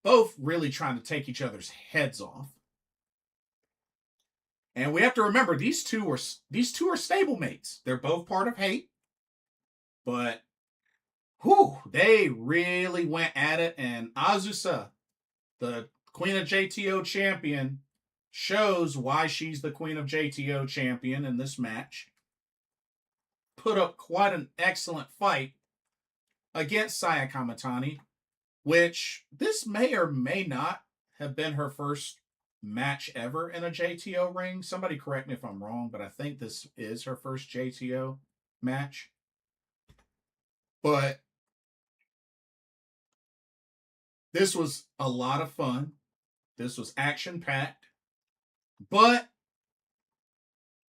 both really trying to take each other's heads off. And we have to remember these two are stablemates. They're both part of Hate. But they really went at it, and Azusa, the Queen of JTO champion, shows why she's the Queen of JTO champion in this match. Put up quite an excellent fight against Saya Kamatani, which this may or may not have been her first match ever in a JTO ring. Somebody correct me if I'm wrong, but I think this is her first JTO match. But this was a lot of fun. This was action-packed. But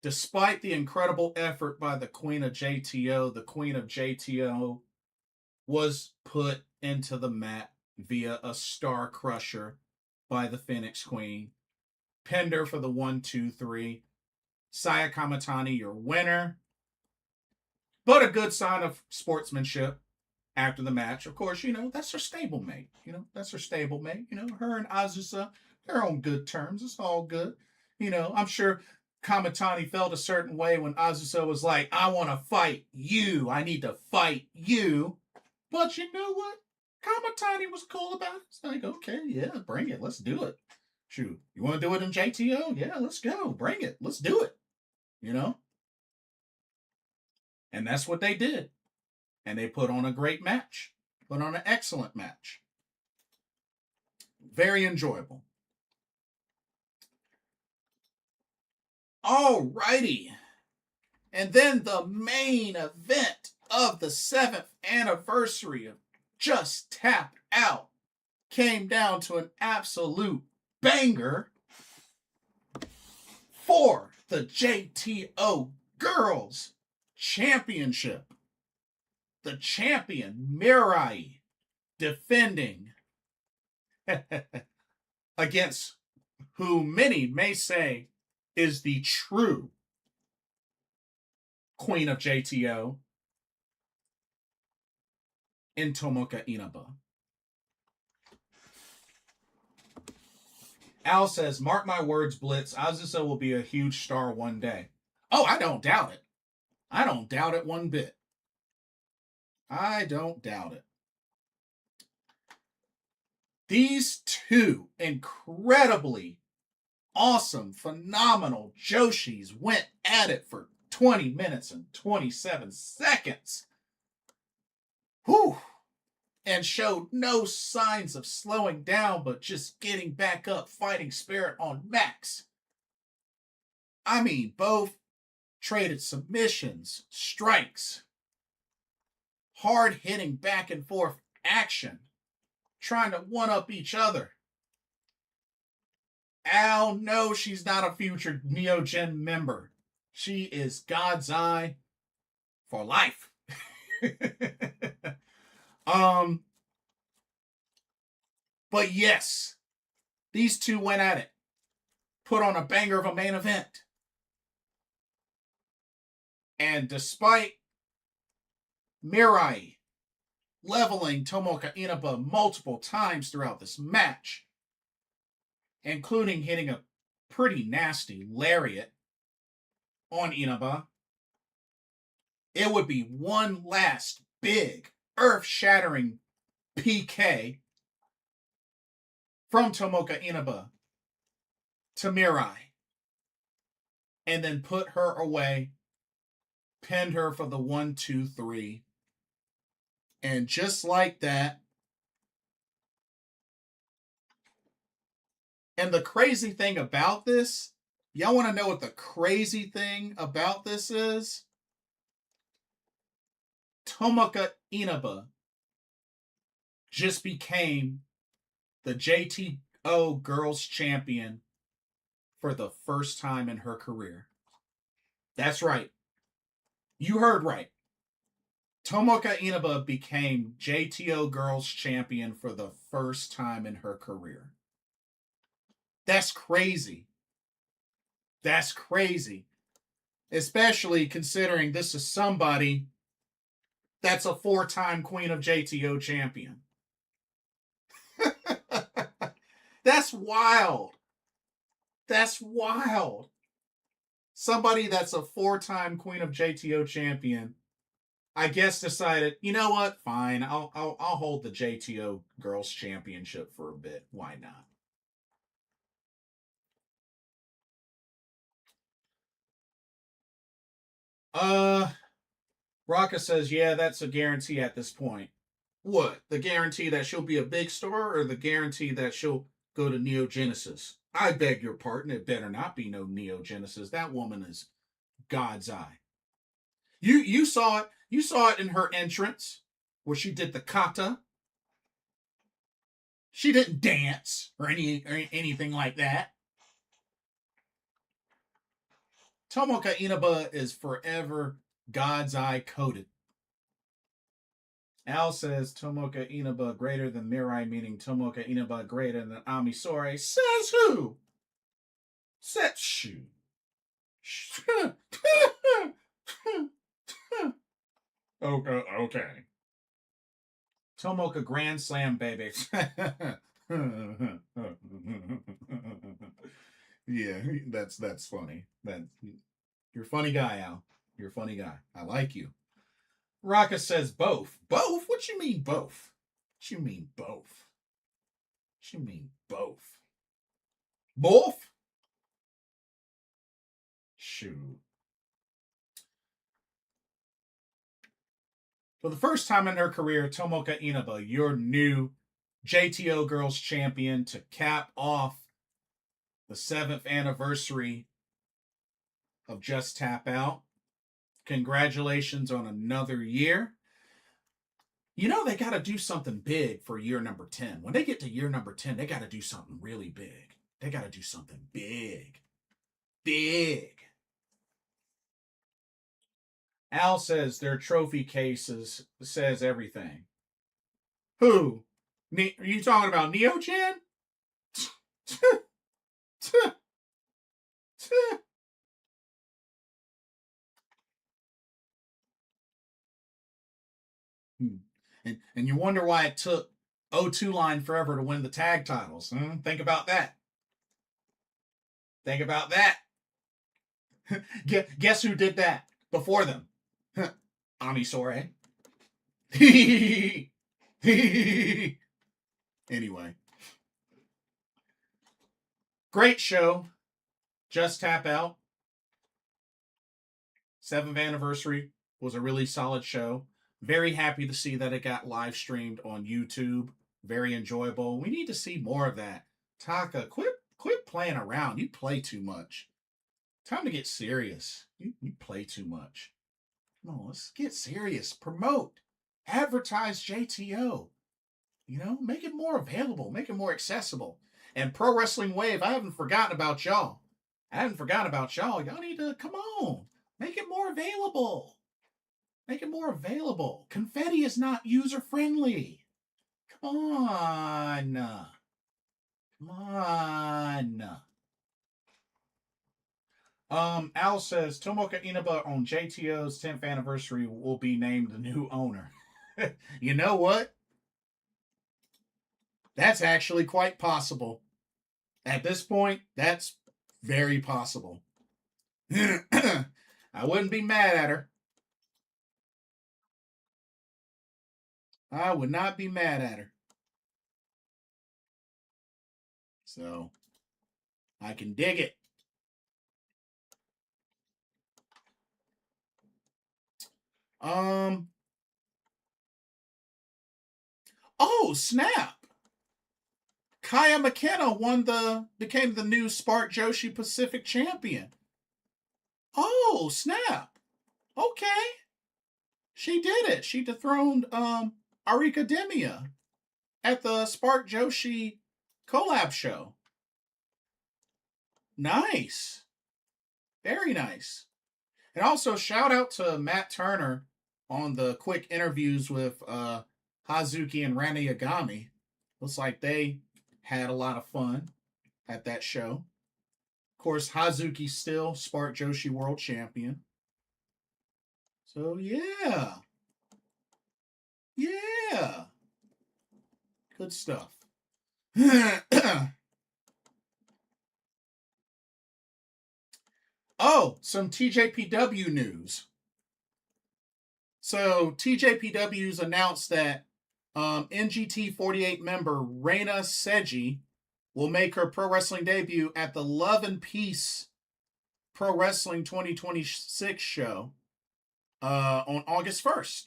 despite the incredible effort by the Queen of JTO, the Queen of JTO was put into the mat via a Star Crusher by the Phoenix Queen. Pinned her for the 1, 2, 3. Saya Kamatani, your winner. But a good sign of sportsmanship after the match. Of course, you know, that's her stablemate. You know, that's her stablemate. You know, her and Azusa, they're on good terms. It's all good. You know, I'm sure Kamatani felt a certain way when Azusa was like, I want to fight you. I need to fight you. But you know what? Kamatani was cool about it. It's like, okay, yeah, bring it. Let's do it. Shoot, you want to do it in JTO? Yeah, let's go. Bring it. Let's do it. You know? And that's what they did. And they put on a great match. Put on an excellent match. Very enjoyable. Alrighty. And then the main event of the 7th anniversary of Just Tap Out came down to an absolute banger for the JTO Girls Championship. The champion, Mirai, defending against who many may say is the true Queen of JTO in Tomoka Inaba. Al says, mark my words, Blitz, Azusa will be a huge star one day. Oh, I don't doubt it. I don't doubt it one bit. I don't doubt it. These two incredibly awesome, phenomenal Joshis went at it for 20 minutes and 27 seconds. Whew. And showed no signs of slowing down, but just getting back up, fighting spirit on max. I mean, both traded submissions, strikes, hard-hitting back and forth action, trying to one-up each other. Al, no, she's not a future Neogen member. She is God's Eye for life. But yes, these two went at it. Put on a banger of a main event. And despite Mirai leveling Tomoka Inaba multiple times throughout this match, including hitting a pretty nasty lariat on Inaba, it would be one last big, earth-shattering PK from Tomoka Inaba to Mirai, and then put her away, pinned her for the 1-2-3, and just like that. And the crazy thing about this, y'all want to know what the crazy thing about this is? Tomoka Inaba just became the JTO Girls Champion for the first time in her career. That's right. You heard right. Tomoka Inaba became JTO Girls Champion for the first time in her career. That's crazy. That's crazy. Especially considering this is somebody that's a 4-time Queen of JTO champion. That's wild. That's wild. Somebody that's a 4-time Queen of JTO champion, I guess decided, you know what? Fine, I'll hold the JTO Girls Championship for a bit. Why not? Raka says, yeah, that's a guarantee at this point. What? The guarantee that she'll be a big star, or the guarantee that she'll go to Neo Genesis? I beg your pardon, it better not be no Neo Genesis. That woman is God's eye. You saw it. You saw it in her entrance where she did the kata. She didn't dance or anything like that. Tomoka Inaba is forever God's eye coded. Al says Tomoka Inaba greater than Mirai, meaning Tomoka Inaba greater than Amisore. Says who? Setsu. Okay. Tomoka Grand Slam, baby. Yeah, that's funny. You're a funny guy, Al. You're a funny guy. I like you. Raka says both. Both? What you mean both? What you mean both? What you mean both? Both? Shoot. For the first time in her career, Tomoka Inaba, your new JTO Girls Champion, to cap off the 7th anniversary of Just Tap Out. Congratulations on another year. You know, they got to do something big for year number 10. When they get to year number 10, they got to do something really big. They got to do something big. Big. Al says their trophy cases says everything. Who? Are you talking about Neo-Chan? And you wonder why it took O2 Line forever to win the tag titles. Think about that. Think about that. Guess who did that before them? Ami Sore. Anyway. Great show. Just Tap Out. 7th anniversary was a really solid show. Very happy to see that it got live streamed on YouTube. Very enjoyable. We need to see more of that. Taka, quit playing around. You play too much. Time to get serious. You play too much. Come on, let's get serious. Promote. Advertise JTO. You know, make it more available. Make it more accessible. And Pro Wrestling Wave, I haven't forgotten about y'all. Y'all need to, come on. Make it more available. Make it more available. Confetti is not user-friendly. Come on. Come on. Al says Tomoka Inaba on JTO's 10th anniversary will be named the new owner. You know what? That's actually quite possible. At this point, that's very possible. I wouldn't be mad at her. I would not be mad at her. So, I can dig it. Oh, snap. Kaya McKenna became the new Spark Joshi Pacific champion. Oh, snap. Okay. She did it. She dethroned Arika Demia at the Spark Joshi collab show. Nice. Very nice. And also shout out to Matt Turner on the quick interviews with Hazuki and Rana Yagami. Looks like they had a lot of fun at that show. Of course, Hazuki's still Spark Joshi World Champion. So, yeah. Yeah. Good stuff. Oh, some TJPW news. So, TJPW's announced that NGT 48 member Reina Seiji will make her pro wrestling debut at the Love and Peace Pro Wrestling 2026 show on August 1st.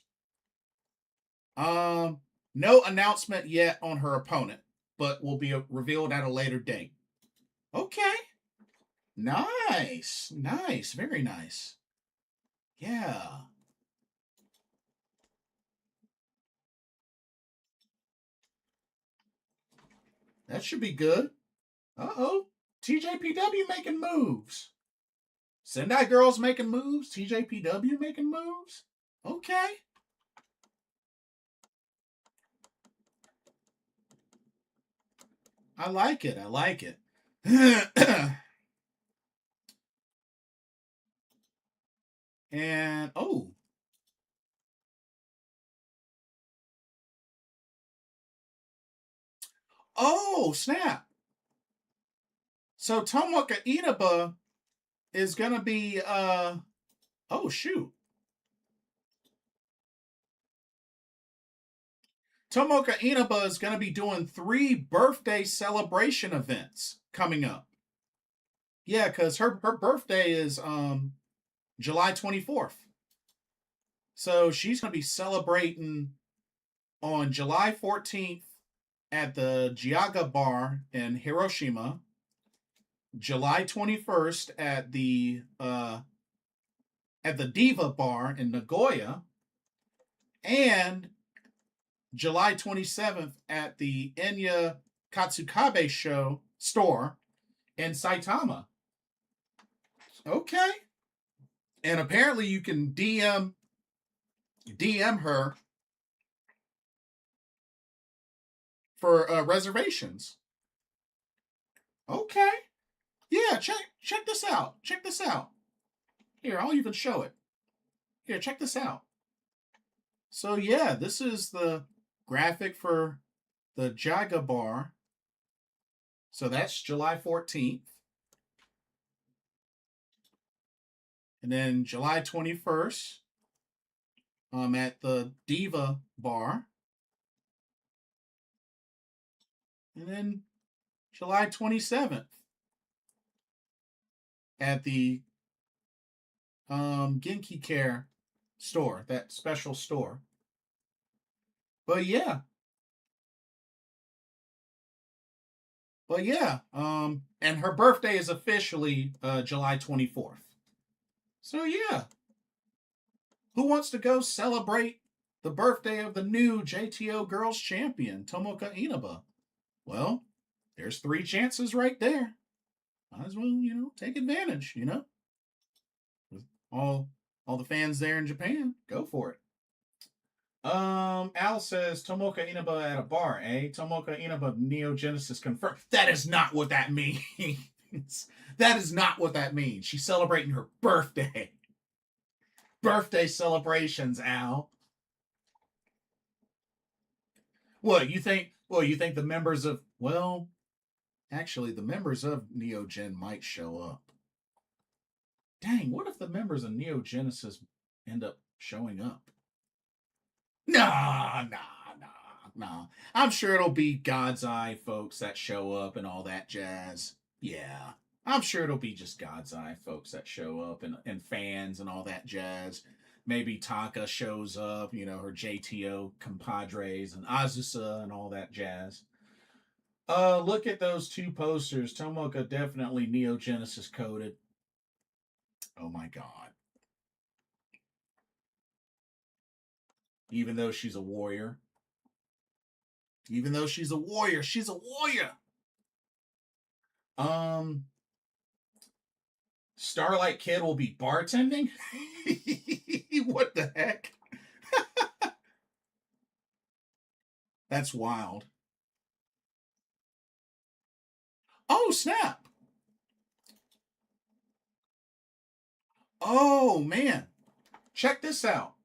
No announcement yet on her opponent, but will be revealed at a later date. Okay. Nice. Nice. Very nice. Yeah. That should be good. Uh-oh. TJPW making moves. Sendai Girls making moves. TJPW making moves. Okay. I like it. I like it. And, oh. Oh, snap. So Tomoka Inaba is going to be, oh, shoot. Tomoka Inaba is going to be doing 3 birthday celebration events coming up. Yeah, because her birthday is July 24th. So she's going to be celebrating on July 14th at the Jaguar Bar in Hiroshima, July 21st at the Diva Bar in Nagoya, and July 27th at the Enya Katsukabe show store in Saitama. Okay. And apparently you can DM her for reservations. Okay. Yeah, check this out. Check this out. Here, I'll even show it. Here, check this out. So yeah, this is the graphic for the Jaguar Bar. So that's July 14th. And then July 21st, at the Diva Bar. And then July 27th at the Genki Care store, that special store. But yeah. And her birthday is officially July 24th. So yeah. Who wants to go celebrate the birthday of the new JTO Girls Champion, Tomoka Inaba? Well, there's 3 chances right there. Might as well, take advantage, With all the fans there in Japan, go for it. Al says Tomoka Inaba at a bar, eh? Tomoka Inaba Neo Genesis confirmed. That is not what that means. That is not what that means. She's celebrating her birthday. Birthday celebrations, Al. What, you think the members of, well, actually the members of Neo Gen might show up. Dang, what if the members of Neo Genesis end up showing up? Nah. I'm sure it'll be God's Eye folks that show up and all that jazz. Yeah. I'm sure it'll be just God's Eye folks that show up and fans and all that jazz. Maybe Taka shows up, her JTO compadres and Azusa and all that jazz. Look at those 2 posters. Tomoka definitely Neo Genesis coded. Oh my god. Even though she's a warrior. She's a warrior. Starlight Kid will be bartending? What the heck? That's wild. Oh, snap. Oh, man. Check this out.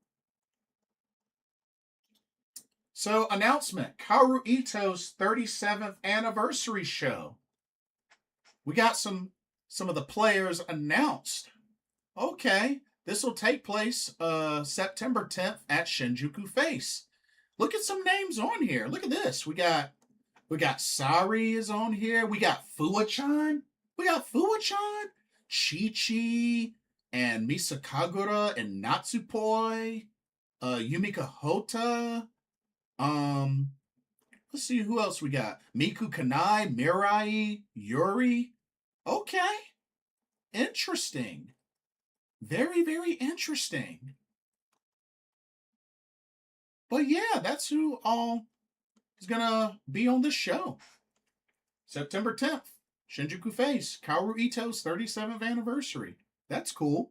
So, announcement. Kaoru Ito's 37th anniversary show. We got some of the players announced. Okay. This will take place September 10th at Shinjuku Face. Look at some names on here. Look at this. We got Saori is on here. We got Fuwa-chan. Chi-Chi and Misakagura and Natsupoi. Yumika Hota. Let's see who else we got. Miku Kanae, Mirai, Yuri. Okay. Interesting. Very, very interesting. But yeah, that's who all is gonna be on this show. September 10th, Shinjuku Face, Kaoru Ito's 37th anniversary. That's cool.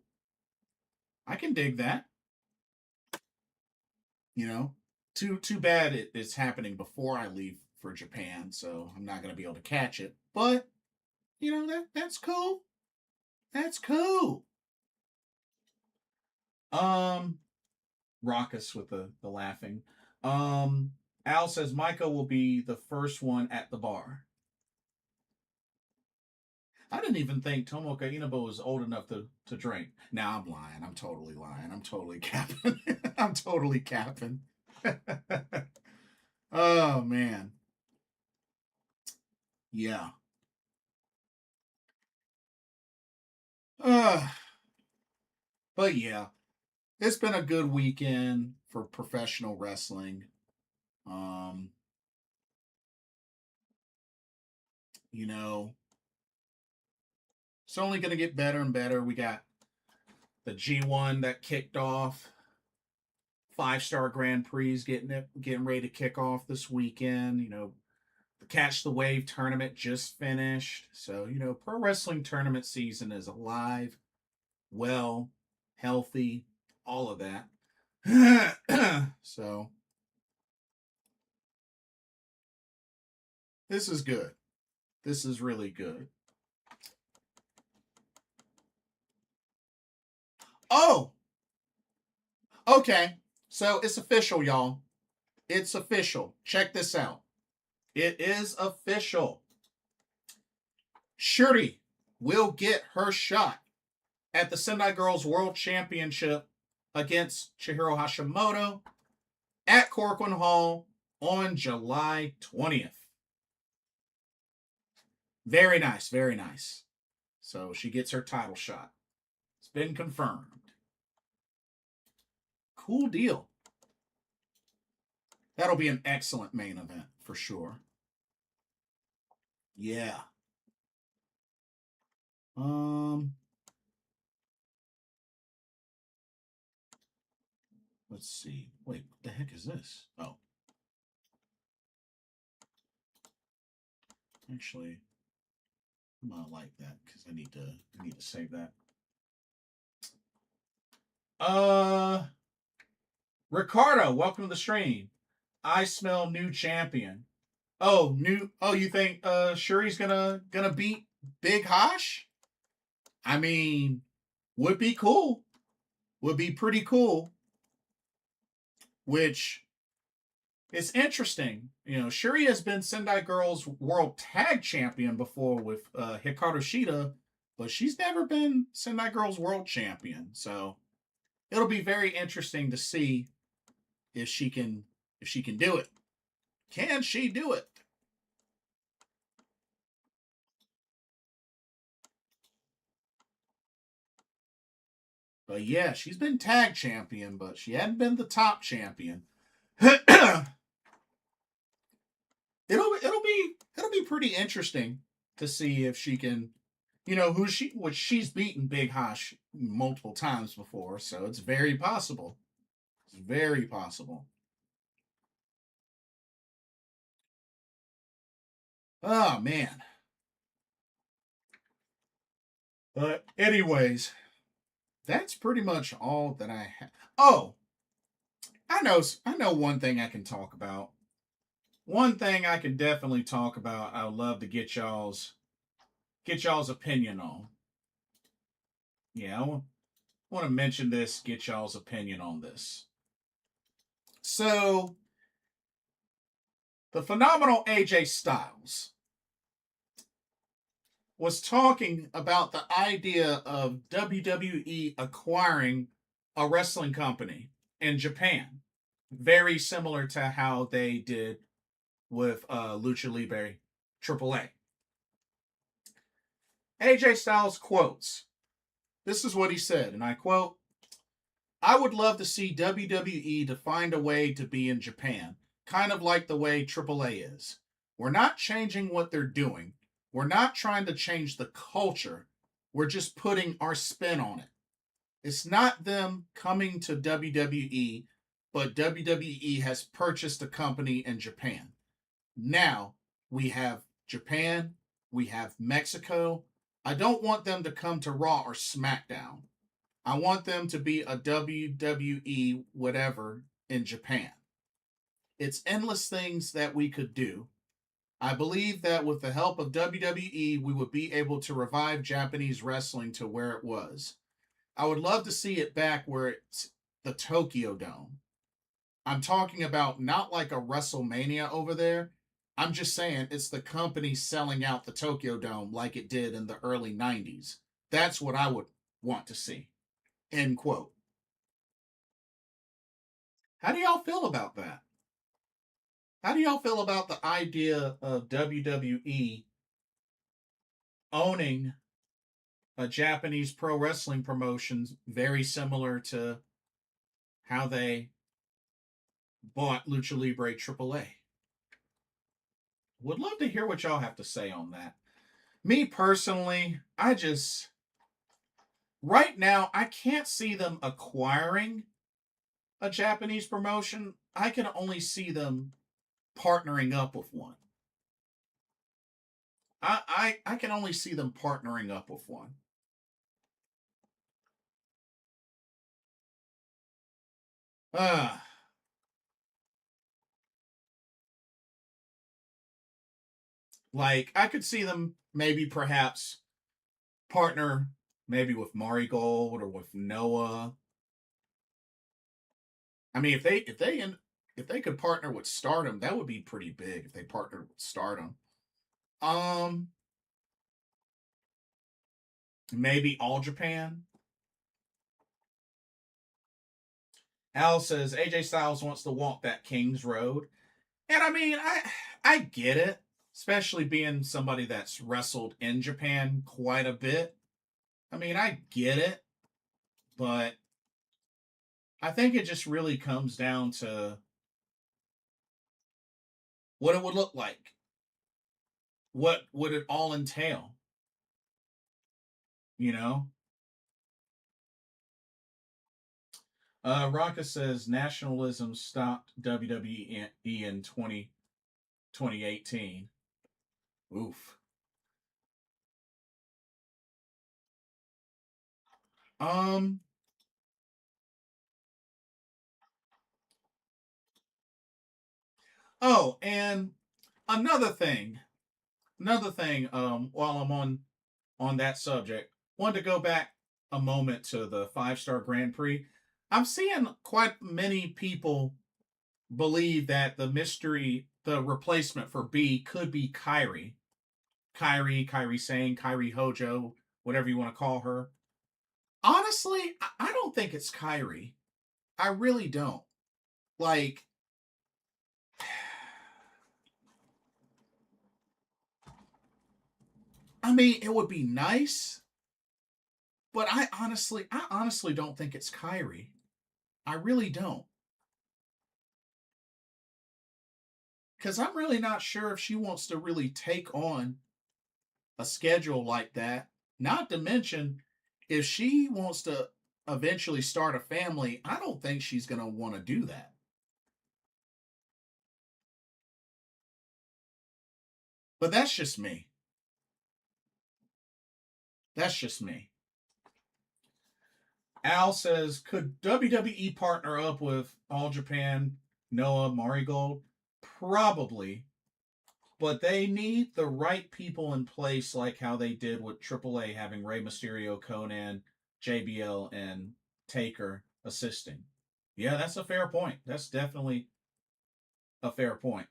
I can dig that. Too bad it's happening before I leave for Japan, so I'm not gonna be able to catch it. But that's cool. That's cool. Raucous with the laughing. Al says Micah will be the first one at the bar. I didn't even think Tomoka Inaba was old enough to drink. Now I'm lying. I'm totally lying. I'm totally capping. I'm totally capping. Oh, man. Yeah. But yeah. it's been a good weekend for professional wrestling. Um, you know, it's only going to get better and better. We got the G1 that kicked off. 5-star Grand Prix getting ready to kick off this weekend. The Catch the Wave tournament just finished. So, pro wrestling tournament season is alive, well, healthy, all of that. So, this is good. This is really good. Oh, okay. So it's official, y'all. It's official. Check this out. It is official. Shuri will get her shot at the Sendai Girls World Championship against Chihiro Hashimoto at Korakuen Hall on July 20th. Very nice, very nice. So she gets her title shot. It's been confirmed. Cool deal. That'll be an excellent main event for sure. Yeah. Let's see. Wait, what the heck is this? Oh. Actually, I'm gonna like that because I need to save that. Ricardo, welcome to the stream. I smell new champion. Oh, you think Shuri's gonna beat Big Hosh? I mean, would be cool. Would be pretty cool. Which is interesting. Shuri has been Sendai Girls World Tag Champion before with Hikaru Shida, but she's never been Sendai Girls World Champion. So it'll be very interesting to see if she can do it. Can she do it? But yeah, she's been tag champion, but she hadn't been the top champion. it'll be pretty interesting to see if she can, she's beaten Big Hosh multiple times before, so it's very possible. It's very possible. Oh man. But anyways, that's pretty much all that I have. Oh, I know one thing I can talk about. One thing I can definitely talk about. I would love to get y'all's opinion on. Yeah, I want to mention this. Get y'all's opinion on this. So, the phenomenal AJ Styles was talking about the idea of WWE acquiring a wrestling company in Japan, very similar to how they did with Lucha Libre AAA. AJ Styles quotes, this is what he said, and I quote, I would love to see WWE to find a way to be in Japan, kind of like the way AAA is. We're not changing what they're doing. We're not trying to change the culture. We're just putting our spin on it. It's not them coming to WWE, but WWE has purchased a company in Japan. Now we have Japan, we have Mexico. I don't want them to come to Raw or SmackDown. I want them to be a WWE whatever in Japan. It's endless things that we could do. I believe that with the help of WWE, we would be able to revive Japanese wrestling to where it was. I would love to see it back where it's the Tokyo Dome. I'm talking about not like a WrestleMania over there. I'm just saying it's the company selling out the Tokyo Dome like it did in the early 90s. That's what I would want to see. End quote. How do y'all feel about that? How do y'all feel about the idea of WWE owning a Japanese pro wrestling promotion very similar to how they bought Lucha Libre AAA. Would love to hear what y'all have to say on that. Me personally, right now, I can't see them acquiring a Japanese promotion. I can only see them partnering up with one. I can only see them partnering up with one. Uh, like, I could see them maybe perhaps partner maybe with Marigold or with Noah. I mean, if they could partner with Stardom, that would be pretty big if they partnered with Stardom. Um, maybe All Japan. Al says AJ Styles wants to walk that King's Road, and I mean, I get it, especially being somebody that's wrestled in Japan quite a bit. I mean, I get it, but I think it just really comes down to what it would look like. What would it all entail? You know? Raka says nationalism stopped WWE in 2018. Oof. Um. Oh, and another thing. Another thing. While I'm on that subject, wanted to go back a moment to the 5-star Grand Prix. I'm seeing quite many people believe that the replacement for B could be Kairi. Kairi Sane, Kairi Hojo, whatever you want to call her. Honestly, I don't think it's Kairi. I really don't. Like, I mean, it would be nice, but I honestly don't think it's Kairi. I really don't. Because I'm really not sure if she wants to really take on a schedule like that. Not to mention, if she wants to eventually start a family, I don't think she's going to want to do that. But that's just me. That's just me. Al says, could WWE partner up with All Japan, Noah, Marigold? Probably. But they need the right people in place, like how they did with AAA, having Rey Mysterio, Conan, JBL, and Taker assisting. Yeah, that's a fair point. That's definitely a fair point.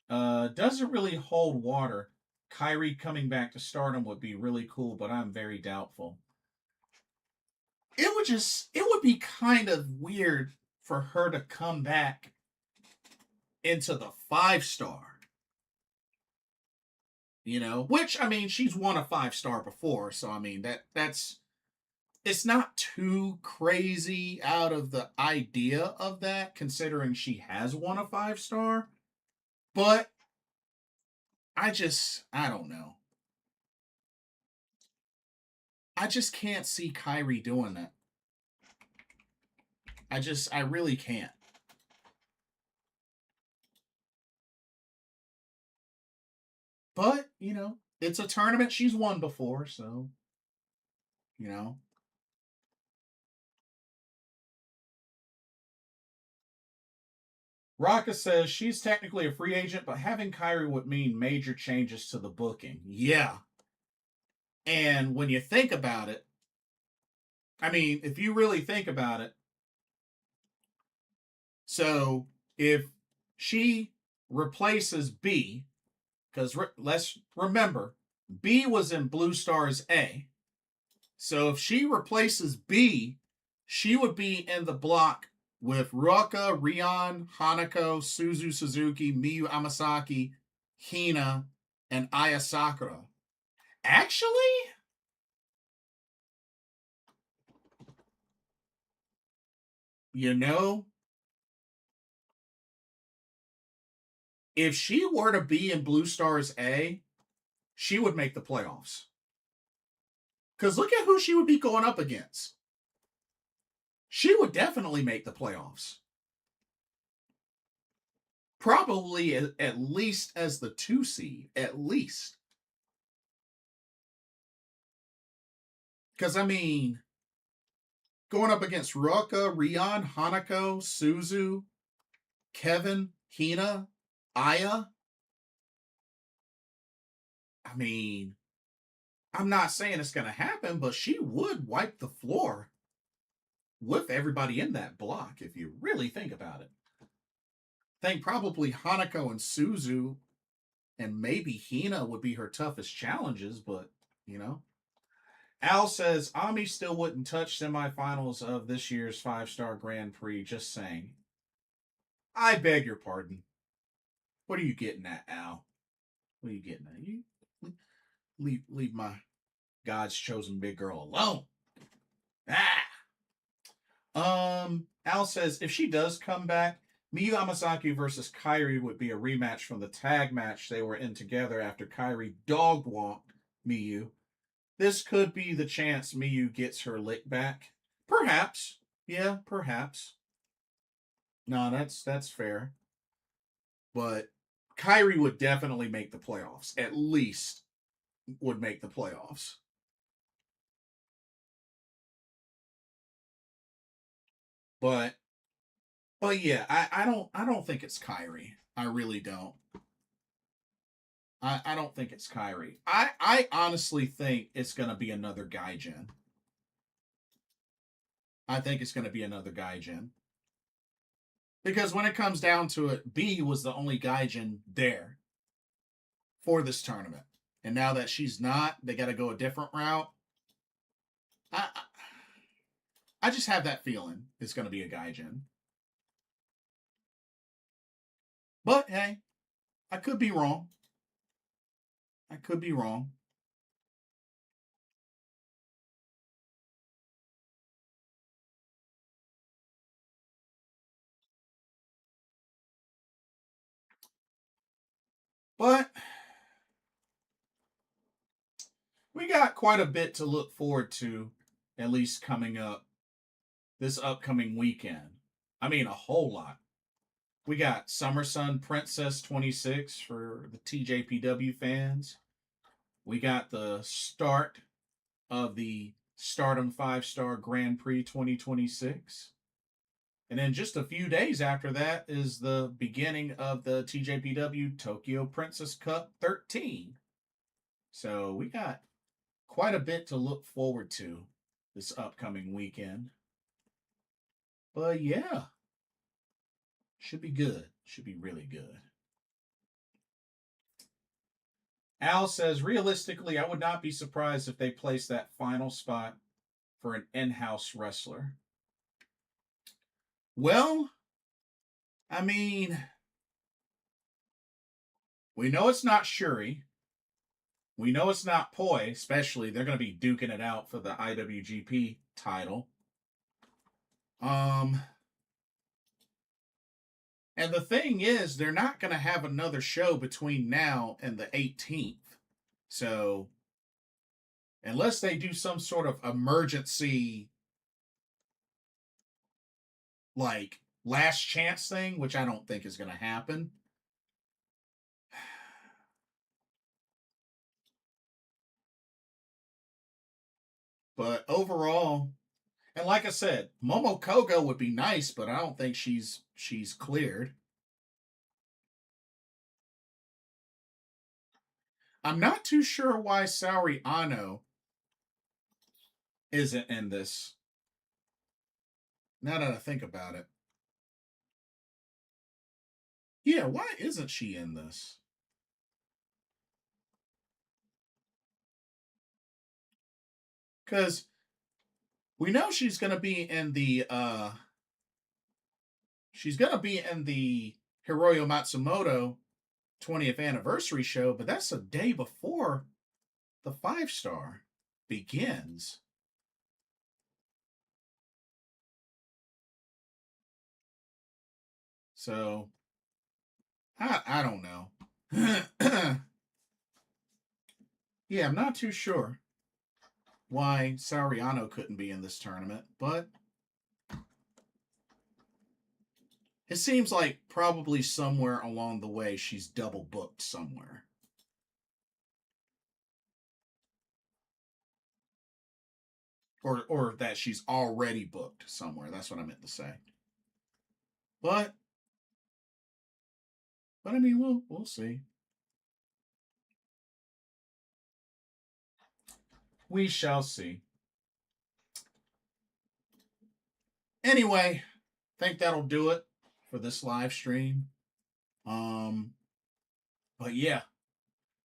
Doesn't really hold water. Kyrie coming back to Stardom would be really cool, but I'm very doubtful. It would be kind of weird for her to come back into the 5-star. You know, which I mean, she's won a 5-star before, so I mean that's it's not too crazy out of the idea of that, considering she has won a 5-star. But I don't know. I just can't see Kyrie doing that. I really can't. But, you know, it's a tournament she's won before, so, you know. Raka says she's technically a free agent, but having Kyrie would mean major changes to the booking. Yeah. And when you think about it, I mean, if you really think about it, so if she replaces B, because let's remember, B was in Blue Stars A. So if she replaces B, she would be in the block with Ruaka, Rion, Hanako, Suzu Suzuki, Miyu Amasaki, Hina, and Aya Sakura. Actually, You know, if she were to be in Blue Stars A, she would make the playoffs. Because look at who she would be going up against. She would definitely make the playoffs. Probably at least as the 2 seed, at least. Because, I mean, going up against Ruka, Rion, Hanako, Suzu, Kevin, Hina, Aya. I mean, I'm not saying it's going to happen, but she would wipe the floor with everybody in that block if you really think about it. I think probably Hanako and Suzu and maybe Hina would be her toughest challenges, but, you know. Al says, Ami still wouldn't touch semifinals of this year's 5-star Grand Prix, just saying. I beg your pardon. What are you getting at, Al? What are you getting at? You leave my God's chosen big girl alone. Al says, if she does come back, Miyu Amasaki versus Kairi would be a rematch from the tag match they were in together after Kairi dog walked Miyu. This could be the chance Miyu gets her lick back. Perhaps. Yeah, perhaps. No, that's fair. But Kairi would definitely make the playoffs. At least would make the playoffs. But yeah, I don't think it's Kairi. I really don't. I don't think it's Kairi. I honestly think it's gonna be another Gaijin. I think it's gonna be another Gaijin. Because when it comes down to it, B was the only Gaijin there for this tournament. And now that she's not, they gotta go a different route. I I just have that feeling it's gonna be a Gaijin. But hey, I could be wrong. I could be wrong. But we got quite a bit to look forward to, at least coming up this upcoming weekend. I mean, a whole lot. We got Summer Sun Princess 26 for the TJPW fans. We got the start of the Stardom 5-Star Grand Prix 2026. And then just a few days after that is the beginning of the TJPW Tokyo Princess Cup 13. So we got quite a bit to look forward to this upcoming weekend. But yeah, should be good. Should be really good. Al says, realistically, I would not be surprised if they place that final spot for an in house wrestler. Well, I mean, we know it's not Shuri. We know it's not Poi, especially. They're going to be duking it out for the IWGP title. And the thing is, they're not going to have another show between now and the 18th. So, unless they do some sort of emergency, like, last chance thing, which I don't think is going to happen. But overall, and like I said, Momo Kogo would be nice, but I don't think she's cleared. I'm not too sure why Saori Anou isn't in this. Now that I think about it. Yeah, why isn't she in this? Because we know she's gonna be in the Hiroyo Matsumoto 20th anniversary show, but that's a day before the 5-star begins. So, I don't know. Yeah, I'm not too sure why Saori couldn't be in this tournament, but it seems like probably somewhere along the way she's double booked somewhere. Or that she's already booked somewhere. That's what I meant to say. But I mean we'll see. We shall see. Anyway, I think that'll do it for this live stream. Um but yeah,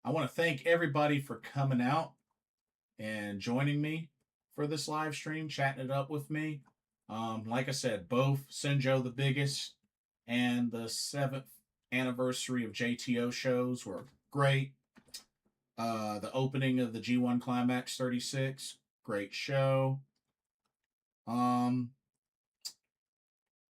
I want to thank everybody for coming out and joining me for this live stream, chatting it up with me. Like I said, both Senjo the Biggest and the 7th anniversary of JTO shows were great. The opening of the G1 Climax 36, great show. Um,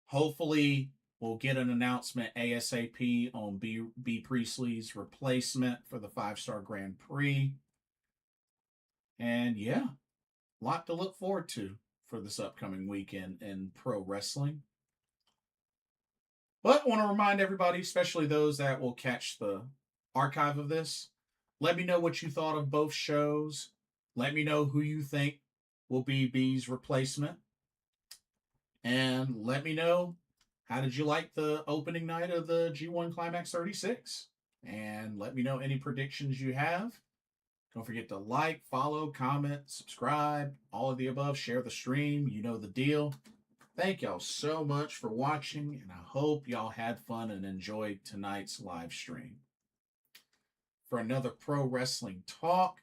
Hopefully, we'll get an announcement ASAP on B Priestley's replacement for the 5-star Grand Prix. And yeah, a lot to look forward to for this upcoming weekend in pro wrestling. But I want to remind everybody, especially those that will catch the archive of this, let me know what you thought of both shows. Let me know who you think will be B's replacement. And let me know, how did you like the opening night of the G1 Climax 36? And let me know any predictions you have. Don't forget to like, follow, comment, subscribe, all of the above. Share the stream. You know the deal. Thank y'all so much for watching, and I hope y'all had fun and enjoyed tonight's live stream. For another pro wrestling talk,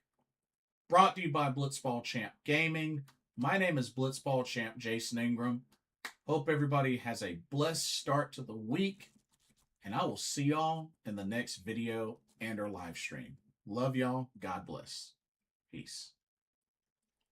brought to you by Blitzball Champ Gaming. My name is Blitzball Champ Jason Ingram. Hope everybody has a blessed start to the week, and I will see y'all in the next video and or live stream. Love y'all. God bless. Peace.